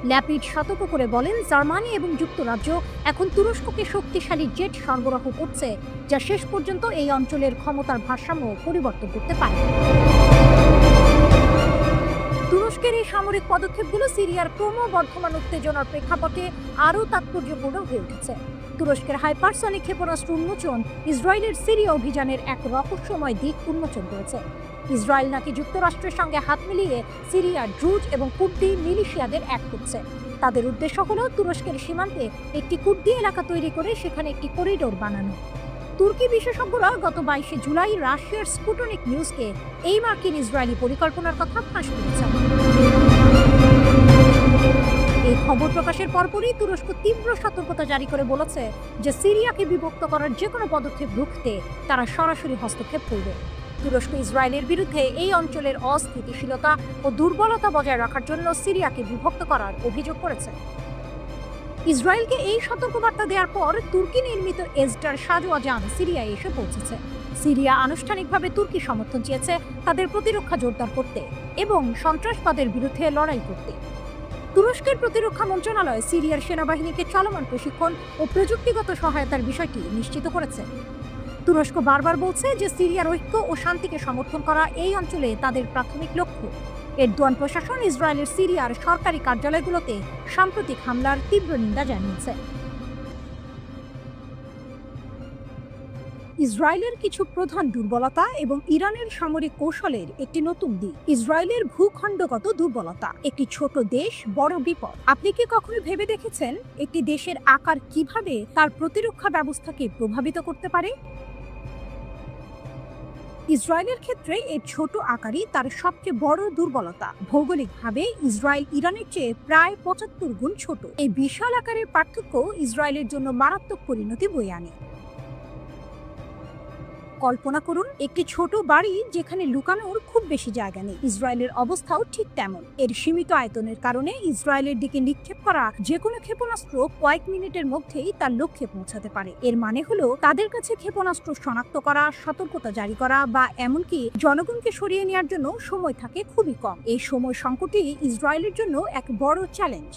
ল্যাপিড সতর্ক করে বলেন, জার্মানি এবং যুক্তরাজ্য এখন তুরস্ককে শক্তিশালী জেট সরবরাহ করছে যা শেষ পর্যন্ত এই অঞ্চলের ক্ষমতার ভারসাম্য পরিবর্তন করতে পারে। তুরস্কের এই সামরিক পদক্ষেপগুলো সিরিয়ার ক্রমবর্ধমান উত্তেজনার প্রেক্ষাপটে আরও তাৎপর্যপূর্ণ হয়ে উঠেছে। তুরস্কের হাইপারসনিক ক্ষেপণাস্ত্র উন্মোচন ইসরায়েলের সিরিয়া অভিযানের এক রহস্যময় দিক উন্মোচন করেছে। ইসরায়েল নাকি যুক্তরাষ্ট্রের সঙ্গে হাত মিলিয়ে সিরিয়ার ড্রুজ এবং কুর্দি মিলিশিয়াদের এক করছে। তাদের উদ্দেশ্য হল তুরস্কের সীমান্তে একটি কুর্দি এলাকা তৈরি করে সেখানে একটি করিডোর বানানো। তুর্কি বিশেষজ্ঞরা গত 22শে জুলাই রাশিয়ার স্পুটনিক নিউজকে এই মার্কিন ইসরায়েলি পরিকল্পনার কথা ফাঁস করেছেন। এই খবর প্রকাশের পরপরই তুরস্ক তীব্র সতর্কতা জারি করে বলেছে যে সিরিয়াকে বিভক্ত করার যে কোনো পদক্ষেপ রুখতে তারা সরাসরি হস্তক্ষেপ করবে। তুরস্ক ইসরায়েলের বিরুদ্ধে এই অঞ্চলের অস্থিতিশীলতা ও দুর্বলতা বজায় রাখার জন্য সিরিয়াকে বিভক্ত করার অভিযোগ করেছে। ইসরায়েলকে এই সতর্কবার্তা দেওয়ার পর তুর্কি নির্মিত এসডার সাজোয়া যান সিরিয়ায় এসে পৌঁছেছে। সিরিয়া আনুষ্ঠানিকভাবে তুর্কি সমর্থন চেয়েছে তাদের প্রতিরক্ষা জোরদার করতে এবং সন্ত্রাসবাদের বিরুদ্ধে লড়াই করতে। তুরস্কের প্রতিরক্ষা মন্ত্রণালয় সিরিয়ার সেনাবাহিনীকে চলমান প্রশিক্ষণ ও প্রযুক্তিগত সহায়তার বিষয়টি নিশ্চিত করেছে। তুরস্ক বারবার বলছে যে সিরিয়ার ঐক্য ও শান্তিকে সমর্থন করা এই অঞ্চলে তাদের প্রাথমিক লক্ষ্য। এরদোয়ান প্রশাসন ইসরায়েলের সিরিয়ার সরকারি কার্যালয়গুলোতে সাম্প্রতিক হামলার তীব্র নিন্দা জানিয়েছে। ইসরায়েলের কিছু প্রধান দুর্বলতা এবং ইরানের সামরিক কৌশলের একটি নতুন দিক। ইসরায়েলের ভূখণ্ডগত দুর্বলতা। একটি ছোট দেশ, বড় বিপদ। আপনি কি কখনো ভেবে দেখেছেন একটি দেশের আকার কিভাবে তার প্রতিরক্ষা ব্যবস্থাকে প্রভাবিত করতে পারে? ইসরায়েলের ক্ষেত্রে এর ছোট আকারই তার সবচেয়ে বড় দুর্বলতা। ভৌগোলিকভাবে ইসরায়েল ইরানের চেয়ে প্রায় 75 গুণ ছোট। এই বিশাল আকারের পার্থক্য ইসরায়েলের জন্য মারাত্মক পরিণতি বয়ে আনে। কল্পনা করুন একটি ছোট বাড়ি যেখানে লুকানোর খুব বেশি জায়গা নেই। ইসরায়েলের অবস্থাও ঠিক তেমন। এর সীমিত আয়তনের কারণে ইসরায়েলের দিকে নিক্ষেপ করা যে কোনো ক্ষেপণাস্ত্র কয়েক মিনিটের মধ্যেই তার লক্ষ্যে পৌঁছাতে পারে। এর মানে হলো তাদের কাছে ক্ষেপণাস্ত্র শনাক্ত করা, সতর্কতা জারি করা বা এমনকি জনগণকে সরিয়ে নেওয়ার জন্য সময় থাকে খুবই কম। এই সময় সংকটই ইসরায়েলের জন্য এক বড় চ্যালেঞ্জ।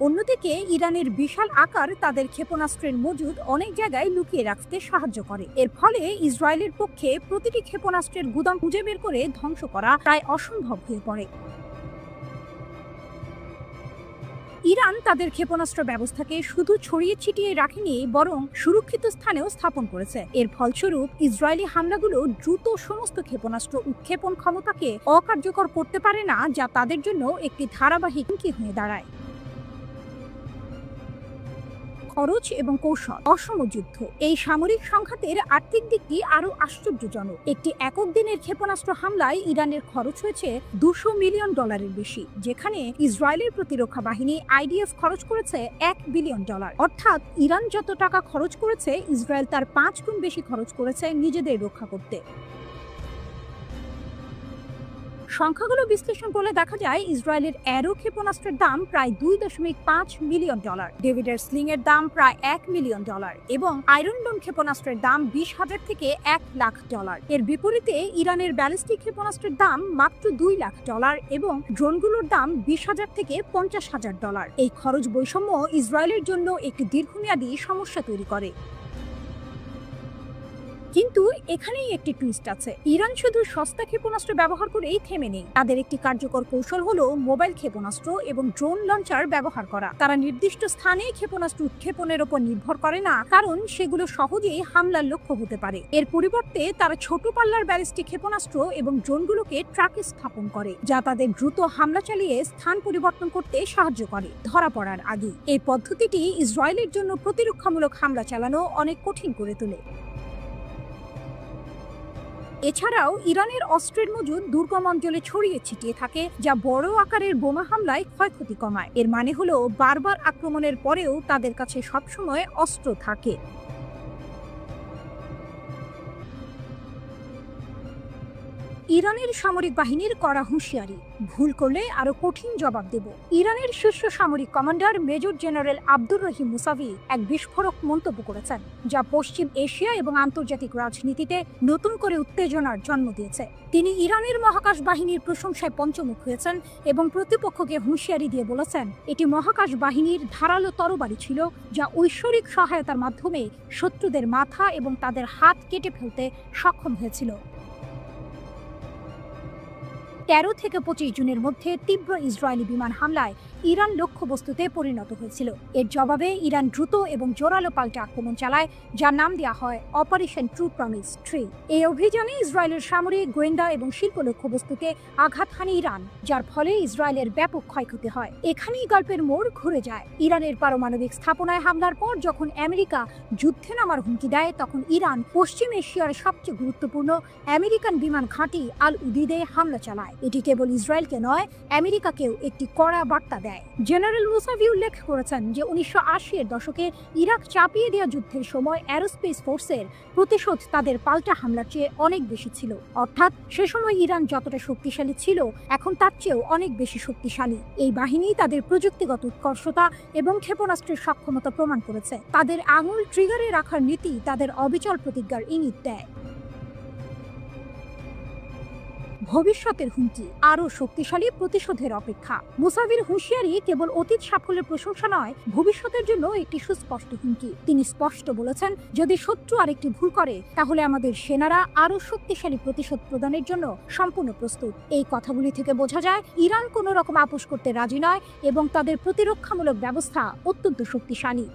অন্যদিকে ইরানের বিশাল আকার তাদের ক্ষেপণাস্ত্রের মজুদ অনেক জায়গায় লুকিয়ে রাখতে সাহায্য করে। এর ফলে ইসরায়েলের পক্ষে প্রতিটি ক্ষেপণাস্ত্রের গুদাম খুঁজে বের করে ধ্বংস করা প্রায় অসম্ভব হয়ে পড়ে। ইরান তাদের ক্ষেপণাস্ত্র ব্যবস্থাকে শুধু ছড়িয়ে ছিটিয়ে রাখেনি, বরং সুরক্ষিত স্থানেও স্থাপন করেছে। এর ফলস্বরূপ ইসরায়েলি হামলাগুলো দ্রুত সমস্ত ক্ষেপণাস্ত্র উৎক্ষেপণ ক্ষমতাকে অকার্যকর করতে পারে না, যা তাদের জন্য একটি ধারাবাহিক হুমকি হয়ে দাঁড়ায়। খরচ এবং কৌশল। অসম যুদ্ধ। এই সামরিক সংঘাতের আর্থিক দিকটি আরো আশ্চর্যজনক। একটি একক দিনের ক্ষেপণাস্ত্র হামলায় ইরানের খরচ হয়েছে $200 মিলিয়ন বেশি, যেখানে ইসরায়েলের প্রতিরক্ষা বাহিনী আইডিএফ খরচ করেছে $1 বিলিয়ন। অর্থাৎ ইরান যত টাকা খরচ করেছে, ইসরায়েল তার 5 গুণ বেশি খরচ করেছে নিজেদের রক্ষা করতে। সংখ্যাগুলো বিশ্লেষণ করলে দেখা যায় ইসরায়েলের অ্যারো ক্ষেপণাস্ত্রের দাম প্রায় $2.5 মিলিয়ন, ডেভিডের স্লিং এর দাম প্রায় $1 মিলিয়ন এবং আয়রন ডোম ক্ষেপণাস্ত্রের দাম $20,000 থেকে $1 লাখ। এর বিপরীতে ইরানের ব্যালিস্টিক ক্ষেপণাস্ত্রের দাম মাত্র $2 লাখ এবং ড্রোনগুলোর দাম $20,000 থেকে $50,000। এই খরচ বৈষম্য ইসরায়েলের জন্য একটি দীর্ঘমেয়াদী সমস্যা তৈরি করে। কিন্তু এখানেই একটি টুইস্ট আছে। ইরান শুধু সস্তা ক্ষেপণাস্ত্র ব্যবহার করেই থেমে নেই। তাদের একটি কার্যকর কৌশল হলো মোবাইল ক্ষেপণাস্ত্র এবং ড্রোন লঞ্চার ব্যবহার করা। তারা নির্দিষ্ট স্থানে ক্ষেপণাস্ত্র উৎক্ষেপণের উপর নির্ভর করে না, কারণ সেগুলো সহজেই হামলার লক্ষ্য হতে পারে। এর পরিবর্তে তারা ছোট পাল্লার ব্যালিস্টিক ক্ষেপণাস্ত্র এবং ড্রোনগুলোকে ট্রাকে স্থাপন করে, যা তাদের দ্রুত হামলা চালিয়ে স্থান পরিবর্তন করতে সাহায্য করে ধরা পড়ার আগে। এই পদ্ধতিটি ইসরায়েলের জন্য প্রতিরক্ষামূলক হামলা চালানো অনেক কঠিন করে তোলে। এছাড়াও ইরানের অস্ত্রের মজুদ দুর্গম অঞ্চলে ছড়িয়ে ছিটিয়ে থাকে, যা বড় আকারের বোমা হামলায় ক্ষয়ক্ষতি কমায়। এর মানে হলো বারবার আক্রমণের পরেও তাদের কাছে সবসময় অস্ত্র থাকে। ইরানের সামরিক বাহিনীর কড়া হুঁশিয়ারি, ভুল করলে আরো কঠিন জবাব দেব। ইরানের শীর্ষ সামরিক commander major general Abdur Rahim Musavi এক বিস্ফোরক মন্তব্য করেছেন, যা পশ্চিম এশিয়া এবং আন্তর্জাতিক রাজনীতিতে নতুন করে উত্তেজনার জন্ম দিয়েছে। তিনি ইরানের মহাকাশ বাহিনীর প্রশংসায় পঞ্চমুখ হয়েছেন এবং প্রতিপক্ষকে হুঁশিয়ারি দিয়ে বলেছেন, এটি মহাকাশ বাহিনীর ধারালো তরবারি ছিল, যা ঐশ্বরিক সহায়তার মাধ্যমে শত্রুদের মাথা এবং তাদের হাত কেটে ফেলতে সক্ষম হয়েছিল। 13 থেকে 25 জুনের মধ্যে তীব্র ইসরায়েলি বিমান হামলায় ইরান লক্ষ্যবস্তুতে পরিণত হয়েছিল। এর জবাবে ইরান দ্রুত এবং জোরালো পাল্টা আক্রমণ চালায়, যার নাম দেওয়া হয় অপারেশন ট্রু প্রমিস 3। এই অভিযানে ইসরায়েলের সামরিক, গোয়েন্দা এবং শিল্প লক্ষ্যবস্তুকে আঘাত হানে ইরান, যার ফলে ইসরায়েলের ব্যাপক ক্ষয়ক্ষতি হয়। এখানেই গল্পের মোড় ঘুরে যায়। ইরানের পারমাণবিক স্থাপনায় হামলার পর যখন আমেরিকা যুদ্ধে নামার হুমকি দেয়, তখন ইরান পশ্চিম এশিয়ার সবচেয়ে গুরুত্বপূর্ণ আমেরিকান বিমান ঘাঁটি আল উদিদে হামলা চালায়। এটি কেবল ইসরায়েলকে নয়, আমেরিকাকেও একটি কড়া বার্তা দেয়। জেনারেল মুসাভি উল্লেখ করেছেন যে 1980-এর দশকে ইরাক চাপিয়ে দেওয়া যুদ্ধের সময় অ্যারোস্পেস ফোর্সের প্রতিশোধ তাদের পাল্টা হামলার চেয়ে অনেক বেশি ছিল। অর্থাৎ সে সময় ইরান যতটা শক্তিশালী ছিল, এখন তার চেয়েও অনেক বেশি শক্তিশালী। এই বাহিনী তাদের প্রযুক্তিগত উৎকর্ষতা এবং ক্ষেপণাস্ত্রের সক্ষমতা প্রমাণ করেছে। তাদের আঙুল ট্রিগারে রাখার নীতি তাদের অবিচল প্রতিজ্ঞার ইঙ্গিত দেয়। ভবিষ্যতের হুমকি, আরও শক্তিশালী প্রতিশোধের অপেক্ষা। মুসাভির হুঁশিয়ারি কেবল অতীত সাফল্যের প্রশংসা নয়, ভবিষ্যতের জন্য একটি সুস্পষ্ট হুমকি। তিনি স্পষ্ট বলেছেন, যদি শত্রু আরেকটি ভুল করে, তাহলে আমাদের সেনারা আরও শক্তিশালী প্রতিশোধ প্রদানের জন্য সম্পূর্ণ প্রস্তুত। এই কথাগুলি থেকে বোঝা যায় ইরান কোনো রকম আপোষ করতে রাজি নয় এবং তাদের প্রতিরক্ষামূলক ব্যবস্থা অত্যন্ত শক্তিশালী।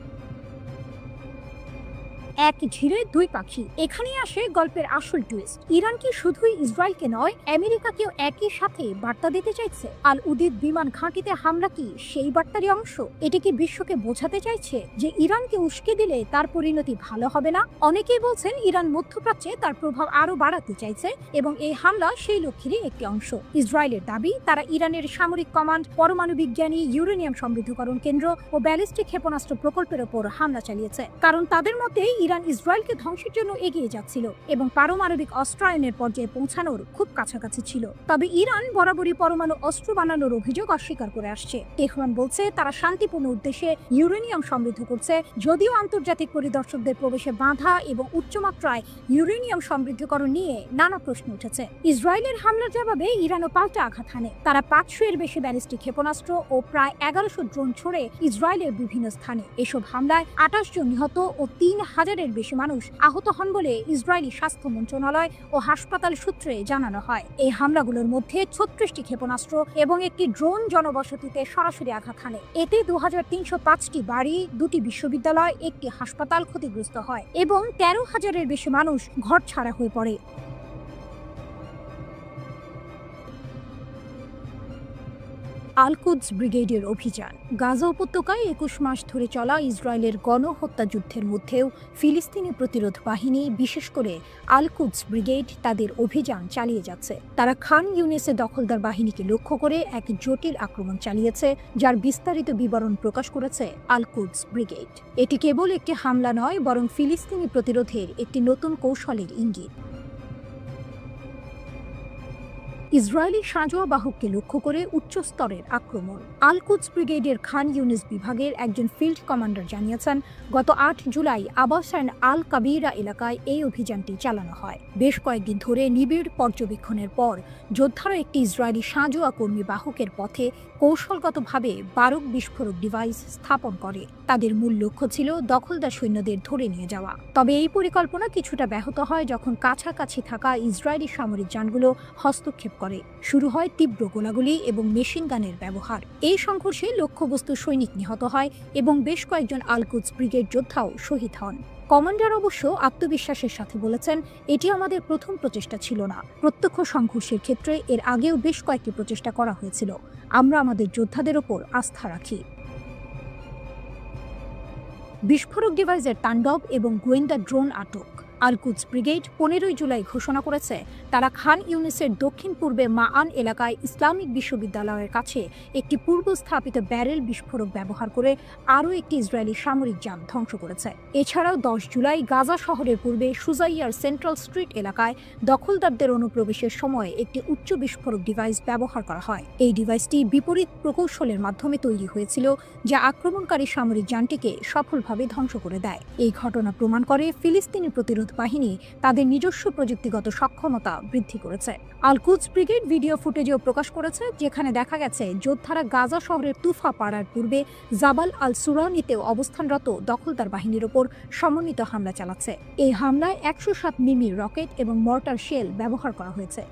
এক ঝিরে দুই পাখি, এখানেই আসে গল্পের আসল টুইস্ট। ইরান কি শুধুই ইসরায়েলকে নয়, আমেরিকাকেও একই সাথে বার্তা দিতে চাইছে? আল উদিদ বিমান ঘাঁটিতে হামলা কি সেই বার্তারই অংশ? এটি কি বিশ্বকে বোঝাতে চাইছে যে ইরানকে উস্কে দিলে তার পরিণতি ভালো হবে না? অনেকেই বলছেন ইরান মধ্যপ্রাচ্যে তার প্রভাব আরো বাড়াতে চাইছে এবং এই হামলা সেই লক্ষ্যেরই একটি অংশ। ইসরায়েলের দাবি, তারা ইরানের সামরিক কমান্ড, পরমাণু বিজ্ঞানী, ইউরেনিয়াম সমৃদ্ধকরণ কেন্দ্র ও ব্যালিস্টিক ক্ষেপণাস্ত্র প্রকল্পের ওপর হামলা চালিয়েছে, কারণ তাদের মতে ইরান ইসরায়েলকে ধ্বংসের জন্য এগিয়ে যাচ্ছিল এবং পারমাণবিক অস্ত্রায়নের পর্যায়ে পৌঁছানোর খুব কাছাকাছি ছিল। তবে ইরান বরাবরই পরমাণু অস্ত্র বানানোর অভিযোগ অস্বীকার করে আসছে। তেহরান বলছে তারা শান্তিপূর্ণ উদ্দেশ্যে ইউরেনিয়াম সমৃদ্ধ করছে, যদিও আন্তর্জাতিক পরিদর্শকদের প্রবেশে বাধা এবং উচ্চমাত্রায় ইউরেনিয়াম সমৃদ্ধকরণ নিয়ে নানা প্রশ্ন উঠেছে। ইসরায়েলের হামলার জবাবে ইরানও পাল্টা আঘাত হানে। তারা 500-এর বেশি ব্যালিস্টিক ক্ষেপণাস্ত্র ও প্রায় 1100 ড্রোন ছড়ে ইসরায়েলের বিভিন্ন স্থানে। এসব হামলায় 28 জন নিহত ও 3000-এর বেশি মানুষ আহত হন বলে ইসরায়েলি স্বাস্থ্য মন্ত্রণালয় ও হাসপাতাল সূত্রে জানানো হয়। এই হামলাগুলোর মধ্যে 36টি ক্ষেপণাস্ত্র এবং একটি ড্রোন জনবসতিতে সরাসরি আঘাত হানে। এতে 2305টি বাড়ি, 2টি বিশ্ববিদ্যালয়, একটি হাসপাতাল ক্ষতিগ্রস্ত হয় এবং 13,000-এর বেশি মানুষ ঘরছাড়া হয়ে পড়ে। আল-কুদস ব্রিগেডের অভিযান। গাজা উপত্যকায় 21 মাস ধরে চলা ইসরায়েলের গণহত্যা যুদ্ধের মধ্যেও ফিলিস্তিনি প্রতিরোধ বাহিনী, বিশেষ করে আল-কুদস ব্রিগেড, তাদের অভিযান চালিয়ে যাচ্ছে। তারা খান ইউনিসে দখলদার বাহিনীকে লক্ষ্য করে এক জটিল আক্রমণ চালিয়েছে, যার বিস্তারিত বিবরণ প্রকাশ করেছে আল-কুদস ব্রিগেড। এটি কেবল একটি হামলা নয়, বরং ফিলিস্তিনি প্রতিরোধের একটি নতুন কৌশলের ইঙ্গিত। ইসরায়েলি সাঁজোয়া বাহককে লক্ষ্য করে উচ্চ স্তরের আক্রমণ। আল-কুদস ব্রিগেডের খান ইউনিস বিভাগের একজন ফিল্ড কমান্ডার জানিয়েছেন, গত 8 জুলাই আবাসান আল কাবিরা এলাকায় এই অভিযানটি চালানো হয়। বেশ কয়েকদিন ধরে নিবিড় পর্যবেক্ষণের পর যোদ্ধারা একটি ইসরায়েলি সাঁজোয়া কর্মী বাহকের পথে কৌশলগতভাবে 12 বিস্ফোরক ডিভাইস স্থাপন করে। তাদের মূল লক্ষ্য ছিল দখলদার সৈন্যদের ধরে নিয়ে যাওয়া। তবে এই পরিকল্পনা কিছুটা ব্যাহত হয় যখন কাছাকাছি থাকা ইসরায়েলি সামরিক যানগুলো হস্তক্ষেপ করে। শুরু হয় তীব্র গোলাগুলি এবং মেশিন গানের ব্যবহার। এই সংঘর্ষে লক্ষ্যবস্তু সৈনিক নিহত হয় এবং বেশ কয়েকজন আল-কুদস ব্রিগেড যোদ্ধাও শহীদ হন। কমান্ডার অবশ্য আত্মবিশ্বাসের সাথে বলেছেন, এটি আমাদের প্রথম প্রচেষ্টা ছিল না। প্রত্যক্ষ সংঘর্ষের ক্ষেত্রে এর আগেও বেশ কয়েকটি প্রচেষ্টা করা হয়েছিল। আমরা আমাদের যোদ্ধাদের ওপর আস্থা রাখি। বিস্ফোরক ডিভাইসের তাণ্ডব এবং গোয়েন্দা ড্রোন আটক। আল-কুদস ব্রিগেড 15 জুলাই ঘোষণা করেছে তারা খান ইউনিসের দক্ষিণ পূর্বে মাআন এলাকায় ইসলামিক বিশ্ববিদ্যালয়ের কাছে একটি পূর্বস্থাপিত ব্যারেল বিস্ফোরক ব্যবহার করে আরও একটি ইসরায়েলি সামরিক যান ধ্বংস করেছে। এছাড়াও 10 জুলাই গাজা শহরের পূর্বে সুজাইয়ার সেন্ট্রাল স্ট্রিট এলাকায় দখলদারদের অনুপ্রবেশের সময় একটি উচ্চ বিস্ফোরক ডিভাইস ব্যবহার করা হয়। এই ডিভাইসটি বিপরীত প্রকৌশলের মাধ্যমে তৈরি হয়েছিল, যা আক্রমণকারী সামরিক যানটিকে সফলভাবে ধ্বংস করে দেয়। এই ঘটনা প্রমাণ করে ফিলিস্তিনি প্রতিরোধ বাহিনী তাদের নিজস্ব প্রযুক্তিগত সক্ষমতা বৃদ্ধি করেছে। আল-কুদস ব্রিগেড ভিডিও ফুটেজও প্রকাশ করেছে, যেখানে দেখা গেছে যোদ্ধারা গাজা শহরের তুফা পাড়ার পূর্বে জাবাল আল সুরানিতেও অবস্থানরত দখলদার বাহিনীর ওপর সমন্বিত হামলা চালাচ্ছে। এই হামলায় 107 মিমি রকেট এবং মর্টার শেল ব্যবহার করা হয়েছে।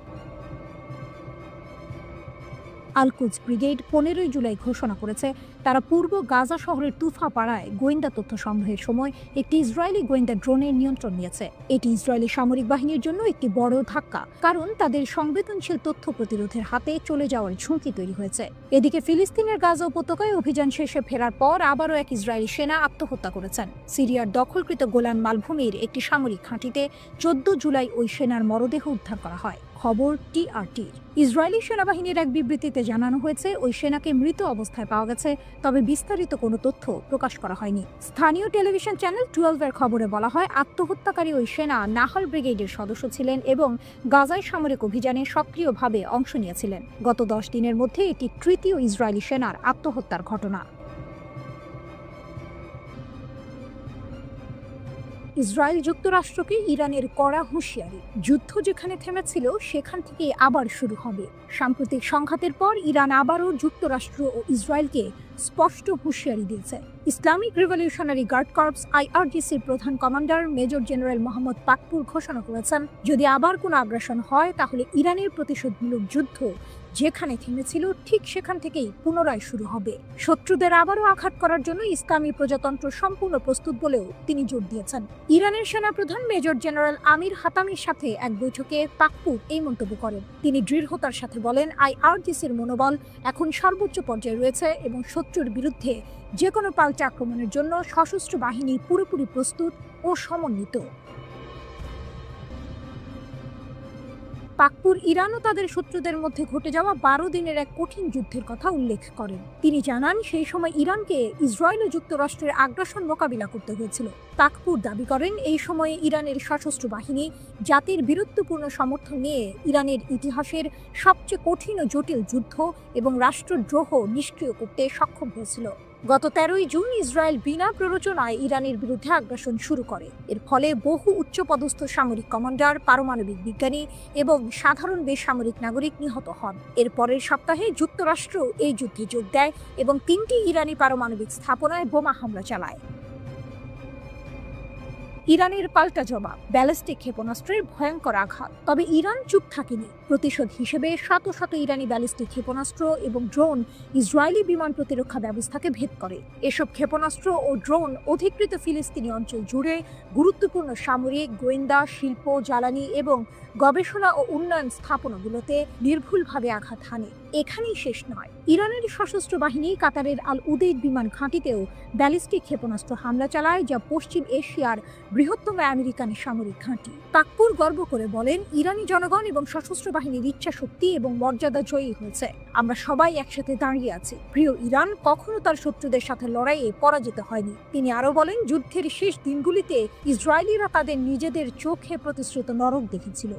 আল-কুদস ব্রিগেড 15 জুলাই ঘোষণা করেছে তারা পূর্ব গাজা শহরের তুফা পাড়ায় গোয়েন্দা তথ্য সংগ্রহের সময় একটি ইসরায়েলি গোয়েন্দা ড্রোনের নিয়ন্ত্রণ নিয়েছে। এটি ইসরায়েলি সামরিক বাহিনীর জন্য একটি বড় ধাক্কা, কারণ তাদের সংবেদনশীল তথ্য প্রতিরোধের হাতে চলে যাওয়ার ঝুঁকি তৈরি হয়েছে। এদিকে ফিলিস্তিনের গাজা উপত্যকায় অভিযান শেষে ফেরার পর আবারও এক ইসরায়েলি সেনা আত্মহত্যা করেছেন। সিরিয়ার দখলকৃত গোলান মালভূমির একটি সামরিক ঘাঁটিতে 14 জুলাই ওই সেনার মরদেহ উদ্ধার করা হয়। খবর টিআরটির। ইসরায়েলি সেনাবাহিনীর এক বিবৃতিতে জানানো হয়েছে ওই সেনাকে মৃত অবস্থায় পাওয়া গেছে, তবে বিস্তারিত কোনো তথ্য প্রকাশ করা হয়নি। স্থানীয় টেলিভিশন চ্যানেল 12-এর খবরে বলা হয় আত্মহত্যাকারী ওই সেনা নাহাল ব্রিগেডের সদস্য ছিলেন এবং গাজায় সামরিক অভিযানে সক্রিয়ভাবে অংশ নিয়েছিলেন। গত 10 দিনের মধ্যে এটি তৃতীয় ইসরায়েলি সেনার আত্মহত্যার ঘটনা। ইসরায়েল যুক্তরাষ্ট্রকে ইরানের কড়া হুঁশিয়ারি। যুদ্ধ যেখানে থেমেছিল সেখান থেকে আবার শুরু হবে। সাম্প্রতিক সংঘাতের পর ইরান আবারও যুক্তরাষ্ট্র ও ইসরায়েলকে স্পষ্ট হুঁশিয়ারি দিয়েছে। ইসলামিক রিভলিউশনারি গার্ড কর্পস IRGCর প্রধান commander major general Mohammad Pakpour ঘোষণা করেছেন, যদি আবার কোনো আগ্রাসন হয় তাহলে ইরানের প্রতিশোধমূলক যুদ্ধ যেখানে থেমেছিল ঠিক সেখান থেকেই পুনরায় শুরু হবে। শত্রুদের আবারও আঘাত করার জন্য ইসলামী প্রজাতন্ত্র সম্পূর্ণ প্রস্তুত বলেও তিনি জোর দিয়েছেন। ইরানের সেনাপ্রধান মেজর জেনারেল আমির হাতামির সাথে এক বৈঠকে পাকপুর এই মন্তব্য করেন। তিনি দৃঢ়তার সাথে বলেন, IRGCর মনোবল এখন সর্বোচ্চ পর্যায়ে রয়েছে এবং শত্রুর বিরুদ্ধে যে কোনো পাল্টা আক্রমণের জন্য সশস্ত্র বাহিনী পুরোপুরি প্রস্তুত ও সমন্বিত। পাকপুর ইরান ও তাদের শত্রুদের মধ্যে ঘটে যাওয়া 12 দিনের এক কঠিন যুদ্ধের কথা উল্লেখ করেন। তিনি জানান, সেই সময় ইরানকে ইসরায়েল ও যুক্তরাষ্ট্রের আগ্রাসন মোকাবিলা করতে হয়েছিল। পাকপুর দাবি করেন, এই সময়ে ইরানের সশস্ত্র বাহিনী জাতির বীরত্বপূর্ণ সমর্থন নিয়ে ইরানের ইতিহাসের সবচেয়ে কঠিন ও জটিল যুদ্ধ এবং রাষ্ট্রদ্রোহ নিষ্ক্রিয় করতে সক্ষম হয়েছিল। গত 13 জুন ইসরায়েল বিনা প্ররোচনায় ইরানের বিরুদ্ধে আগ্রাসন শুরু করে। এর ফলে বহু উচ্চপদস্থ সামরিক কমান্ডার, পারমাণবিক বিজ্ঞানী এবং সাধারণ বেসামরিক নাগরিক নিহত হন। এর পরের সপ্তাহে যুক্তরাষ্ট্র এই যুদ্ধে যোগ দেয় এবং 3টি ইরানি পারমাণবিক স্থাপনায় বোমা হামলা চালায়। ইরানের পাল্টা জবাব, ব্যালিস্টিক ক্ষেপণাস্ত্রের ভয়ঙ্কর আঘাত। তবে ইরান চুপ থাকেনি। প্রতিশোধ হিসেবে শত শত ইরানি ব্যালিস্টিক ক্ষেপণাস্ত্র এবং ড্রোন ইসরায়েলি বিমান প্রতিরক্ষা ব্যবস্থাকে ভেদ করে। এসব ক্ষেপণাস্ত্র ও ড্রোন অধিকৃত ফিলিস্তিনি অঞ্চল জুড়ে গুরুত্বপূর্ণ সামরিক, গোয়েন্দা, শিল্প, জ্বালানি এবং গবেষণা ও উন্নয়ন স্থাপনাগুলোতে নির্ভুলভাবে আঘাত হানে। এখানেই শেষ নয়, ইরানের সশস্ত্র বাহিনী কাতারের আল উদেইদ বিমান ঘাঁটিতেও ব্যালিস্টিক ক্ষেপণাস্ত্র হামলা চালায়, যা পশ্চিম এশিয়ার বৃহত্তম আমেরিকান সামরিক ঘাঁটি। পাকপুর গর্ব করে বলেন, ইরানি জনগণ এবং সশস্ত্র বাহিনীর ইচ্ছা শক্তি এবং মর্যাদা জয়ী হয়েছে। আমরা সবাই একসাথে দাঁড়িয়ে আছি। প্রিয় ইরান কখনো তার শত্রুদের সাথে লড়াইয়ে পরাজিত হয়নি। তিনি আরো বলেন, যুদ্ধের শেষ দিনগুলিতে ইসরায়েলিরা তাদের নিজেদের চোখে প্রতিশ্রুত নরক দেখেছিল।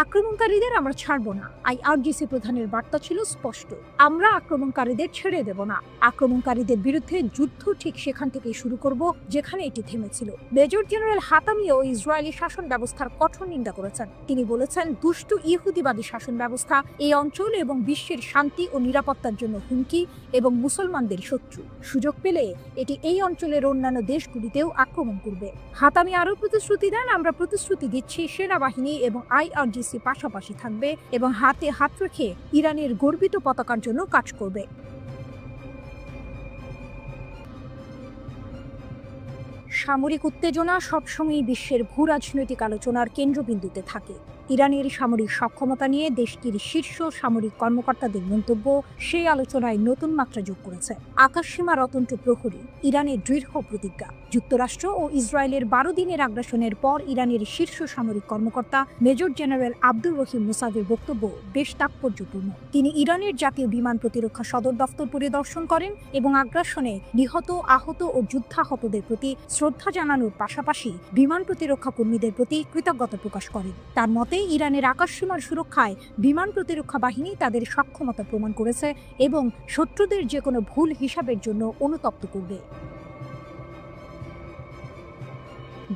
আক্রমণকারীদের আমরা ছাড়ব না। আইআরজিসি প্রধানের বার্তা ছিল স্পষ্ট, আমরা আক্রমণকারীদের ছেড়ে দেব না। আক্রমণকারীদের বিরুদ্ধে যুদ্ধ ঠিক সেখান থেকেই শুরু করব যেখানে এটি থেমেছিল। মেজর জেনারেল হাতামিও ইসরায়েলি শাসন ব্যবস্থার কঠোর নিন্দা করেছেন। তিনি বলেছেন, দুষ্ট ইহুদিবাদী শাসন ব্যবস্থা এই অঞ্চল এবং বিশ্বের শান্তি ও নিরাপত্তার জন্য হুমকি এবং মুসলমানদের শত্রু। সুযোগ পেলে এটি এই অঞ্চলের অন্যান্য দেশগুলিতেও আক্রমণ করবে। হাতামি আরও প্রতিশ্রুতি দেন, আমরা প্রতিশ্রুতি দিচ্ছি সেনাবাহিনী এবং আইআরজিসি পাশাপাশি থাকবে এবং হাতে হাত রেখে ইরানের গর্বিত পতাকার জন্য কাজ করবে। সামরিক উত্তেজনা সবসময়ই বিশ্বের ভূ রাজনৈতিক আলোচনার কেন্দ্রবিন্দুতে থাকে। ইরানের সামরিক সক্ষমতা নিয়ে দেশটির শীর্ষ সামরিক কর্মকর্তাদের মন্তব্য সেই আলোচনায় নতুন মাত্রা যোগ করেছে। আকাশসীমার অতন্ত্র প্রহরী, ইরানের দৃঢ় প্রতিজ্ঞা। যুক্তরাষ্ট্র ও ইসরায়েলের 12 দিনের আগ্রাসনের পর ইরানের শীর্ষ সামরিক কর্মকর্তা মেজর জেনারেল আব্দুর রহিম মুসাভির বক্তব্য বেশ তাৎপর্যপূর্ণ। তিনি ইরানের জাতীয় বিমান প্রতিরক্ষা সদর দফতর পরিদর্শন করেন এবং আগ্রাসনে নিহত, আহত ও যুদ্ধাহতদের প্রতি শ্রদ্ধা জানানোর পাশাপাশি বিমান প্রতিরক্ষা কর্মীদের প্রতি কৃতজ্ঞতা প্রকাশ করেন। তার মতে, ইরানের আকাশসীমার সুরক্ষায় বিমান প্রতিরক্ষা বাহিনী তাদের সক্ষমতা প্রমাণ করেছে এবং শত্রুদের যে কোনো ভুল হিসাবের জন্য অনুতপ্ত করবে।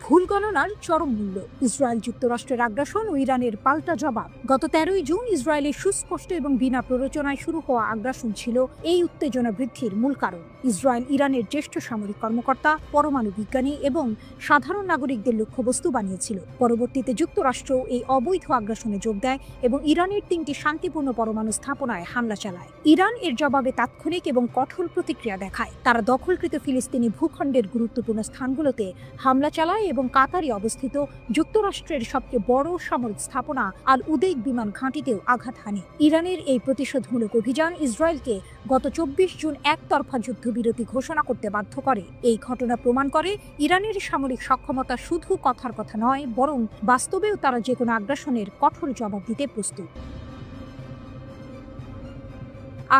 ভুল গণনার চরম মূল্য। ইসরায়েল যুক্তরাষ্ট্রের আগ্রাসন ও ইরানের পাল্টা জবাব। গত 13 জুন ইসরায়েলের সুস্পষ্ট এবং বিনা প্ররোচনায় শুরু হওয়া আগ্রাসন ছিল এই উত্তেজনা বৃদ্ধির মূল কারণ। ইসরায়েল ইরানের জ্যেষ্ঠ সামরিক কর্মকর্তা, পরমাণু বিজ্ঞানী এবং সাধারণ নাগরিকদের লক্ষ্যবস্তু বানিয়েছিল। পরবর্তীতে যুক্তরাষ্ট্র এই অবৈধ আগ্রাসনে যোগ দেয় এবং ইরানের 3টি শান্তিপূর্ণ পরমাণু স্থাপনায় হামলা চালায়। ইরান এর জবাবে তাৎক্ষণিক এবং কঠোর প্রতিক্রিয়া দেখায়। তারা দখলকৃত ফিলিস্তিনি ভূখণ্ডের গুরুত্বপূর্ণ স্থানগুলোতে হামলা চালায় এবং কাতারে অবস্থিত যুক্তরাষ্ট্রের সবচেয়ে বড় সামরিক স্থাপনা আল উদেইদ বিমান ঘাঁটিতেও আঘাত হানে। ইরানের এই প্রতিশোধমূলক অভিযান ইসরায়েলকে গত 24 জুন একতরফা যুদ্ধবিরতি ঘোষণা করতে বাধ্য করে। এই ঘটনা প্রমাণ করে ইরানের সামরিক সক্ষমতা শুধু কথার কথা নয়, বরং বাস্তবেও তারা যে কোনো আগ্রাসনের কঠোর জবাব দিতে প্রস্তুত।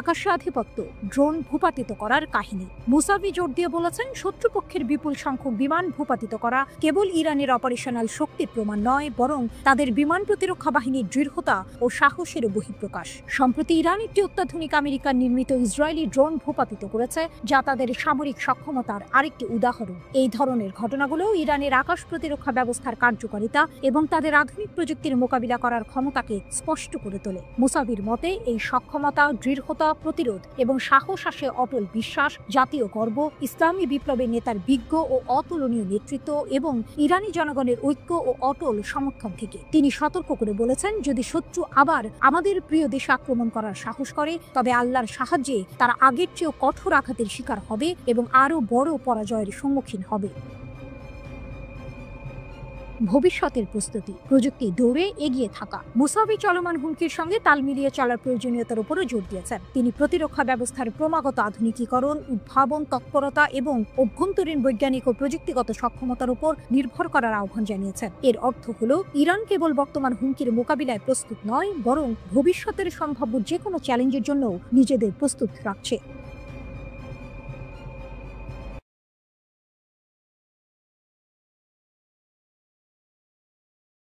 আকাশে আধিপত্য, ড্রোন ভূপাতিত করার কাহিনী। মুসাভি জোর দিয়ে বলেছেন, শত্রুপক্ষের বিপুল সংখ্যক বিমান ভূপাতিত করা কেবল ইরানের অপারেশনাল শক্তির প্রমাণ নয়, বরং তাদের বিমান প্রতিরক্ষা বাহিনীর দৃঢ়তা ও সাহসের বহিঃপ্রকাশ। সম্প্রতি ইরান একটি অত্যাধুনিক আমেরিকান নির্মিত ইসরায়েলি ড্রোন ভূপাতিত করেছে, যা তাদের সামরিক সক্ষমতার আরেকটি উদাহরণ। এই ধরনের ঘটনাগুলো ইরানের আকাশ প্রতিরক্ষা ব্যবস্থার কার্যকারিতা এবং তাদের আধুনিক প্রযুক্তির মোকাবিলা করার ক্ষমতাকে স্পষ্ট করে তোলে। মুসাভির মতে, এই সক্ষমতা, দৃঢ়তা, প্রতিরোধ এবং সাহস আসে অটল বিশ্বাস, জাতীয় গর্ব, ইসলামী বিপ্লবের নেতার বিজ্ঞ ও অতুলনীয় নেতৃত্ব এবং ইরানি জনগণের ঐক্য ও অটল সমর্থন থেকে। তিনি সতর্ক করে বলেছেন, যদি শত্রু আবার আমাদের প্রিয় দেশে আক্রমণ করার সাহস করে, তবে আল্লাহর সাহায্যে তারা আগের চেয়েও কঠোর আঘাতের শিকার হবে এবং আরও বড় পরাজয়ের সম্মুখীন হবে। ভবিষ্যতের প্রস্তুতি, প্রযুক্তি দৌড়ে এগিয়ে থাকা। মুসাভি চলমান হুমকির সঙ্গে তাল মিলিয়ে চলার প্রয়োজনীয়তার উপরও জোর দিয়েছেন। তিনি প্রতিরক্ষা ব্যবস্থার ক্রমাগত আধুনিকীকরণ, উদ্ভাবন, তৎপরতা এবং অভ্যন্তরীণ বৈজ্ঞানিক ও প্রযুক্তিগত সক্ষমতার উপর নির্ভর করার আহ্বান জানিয়েছেন। এর অর্থ হল, ইরান কেবল বর্তমান হুমকির মোকাবিলায় প্রস্তুত নয়, বরং ভবিষ্যতের সম্ভাব্য যে কোনো চ্যালেঞ্জের জন্য নিজেদের প্রস্তুত রাখছে।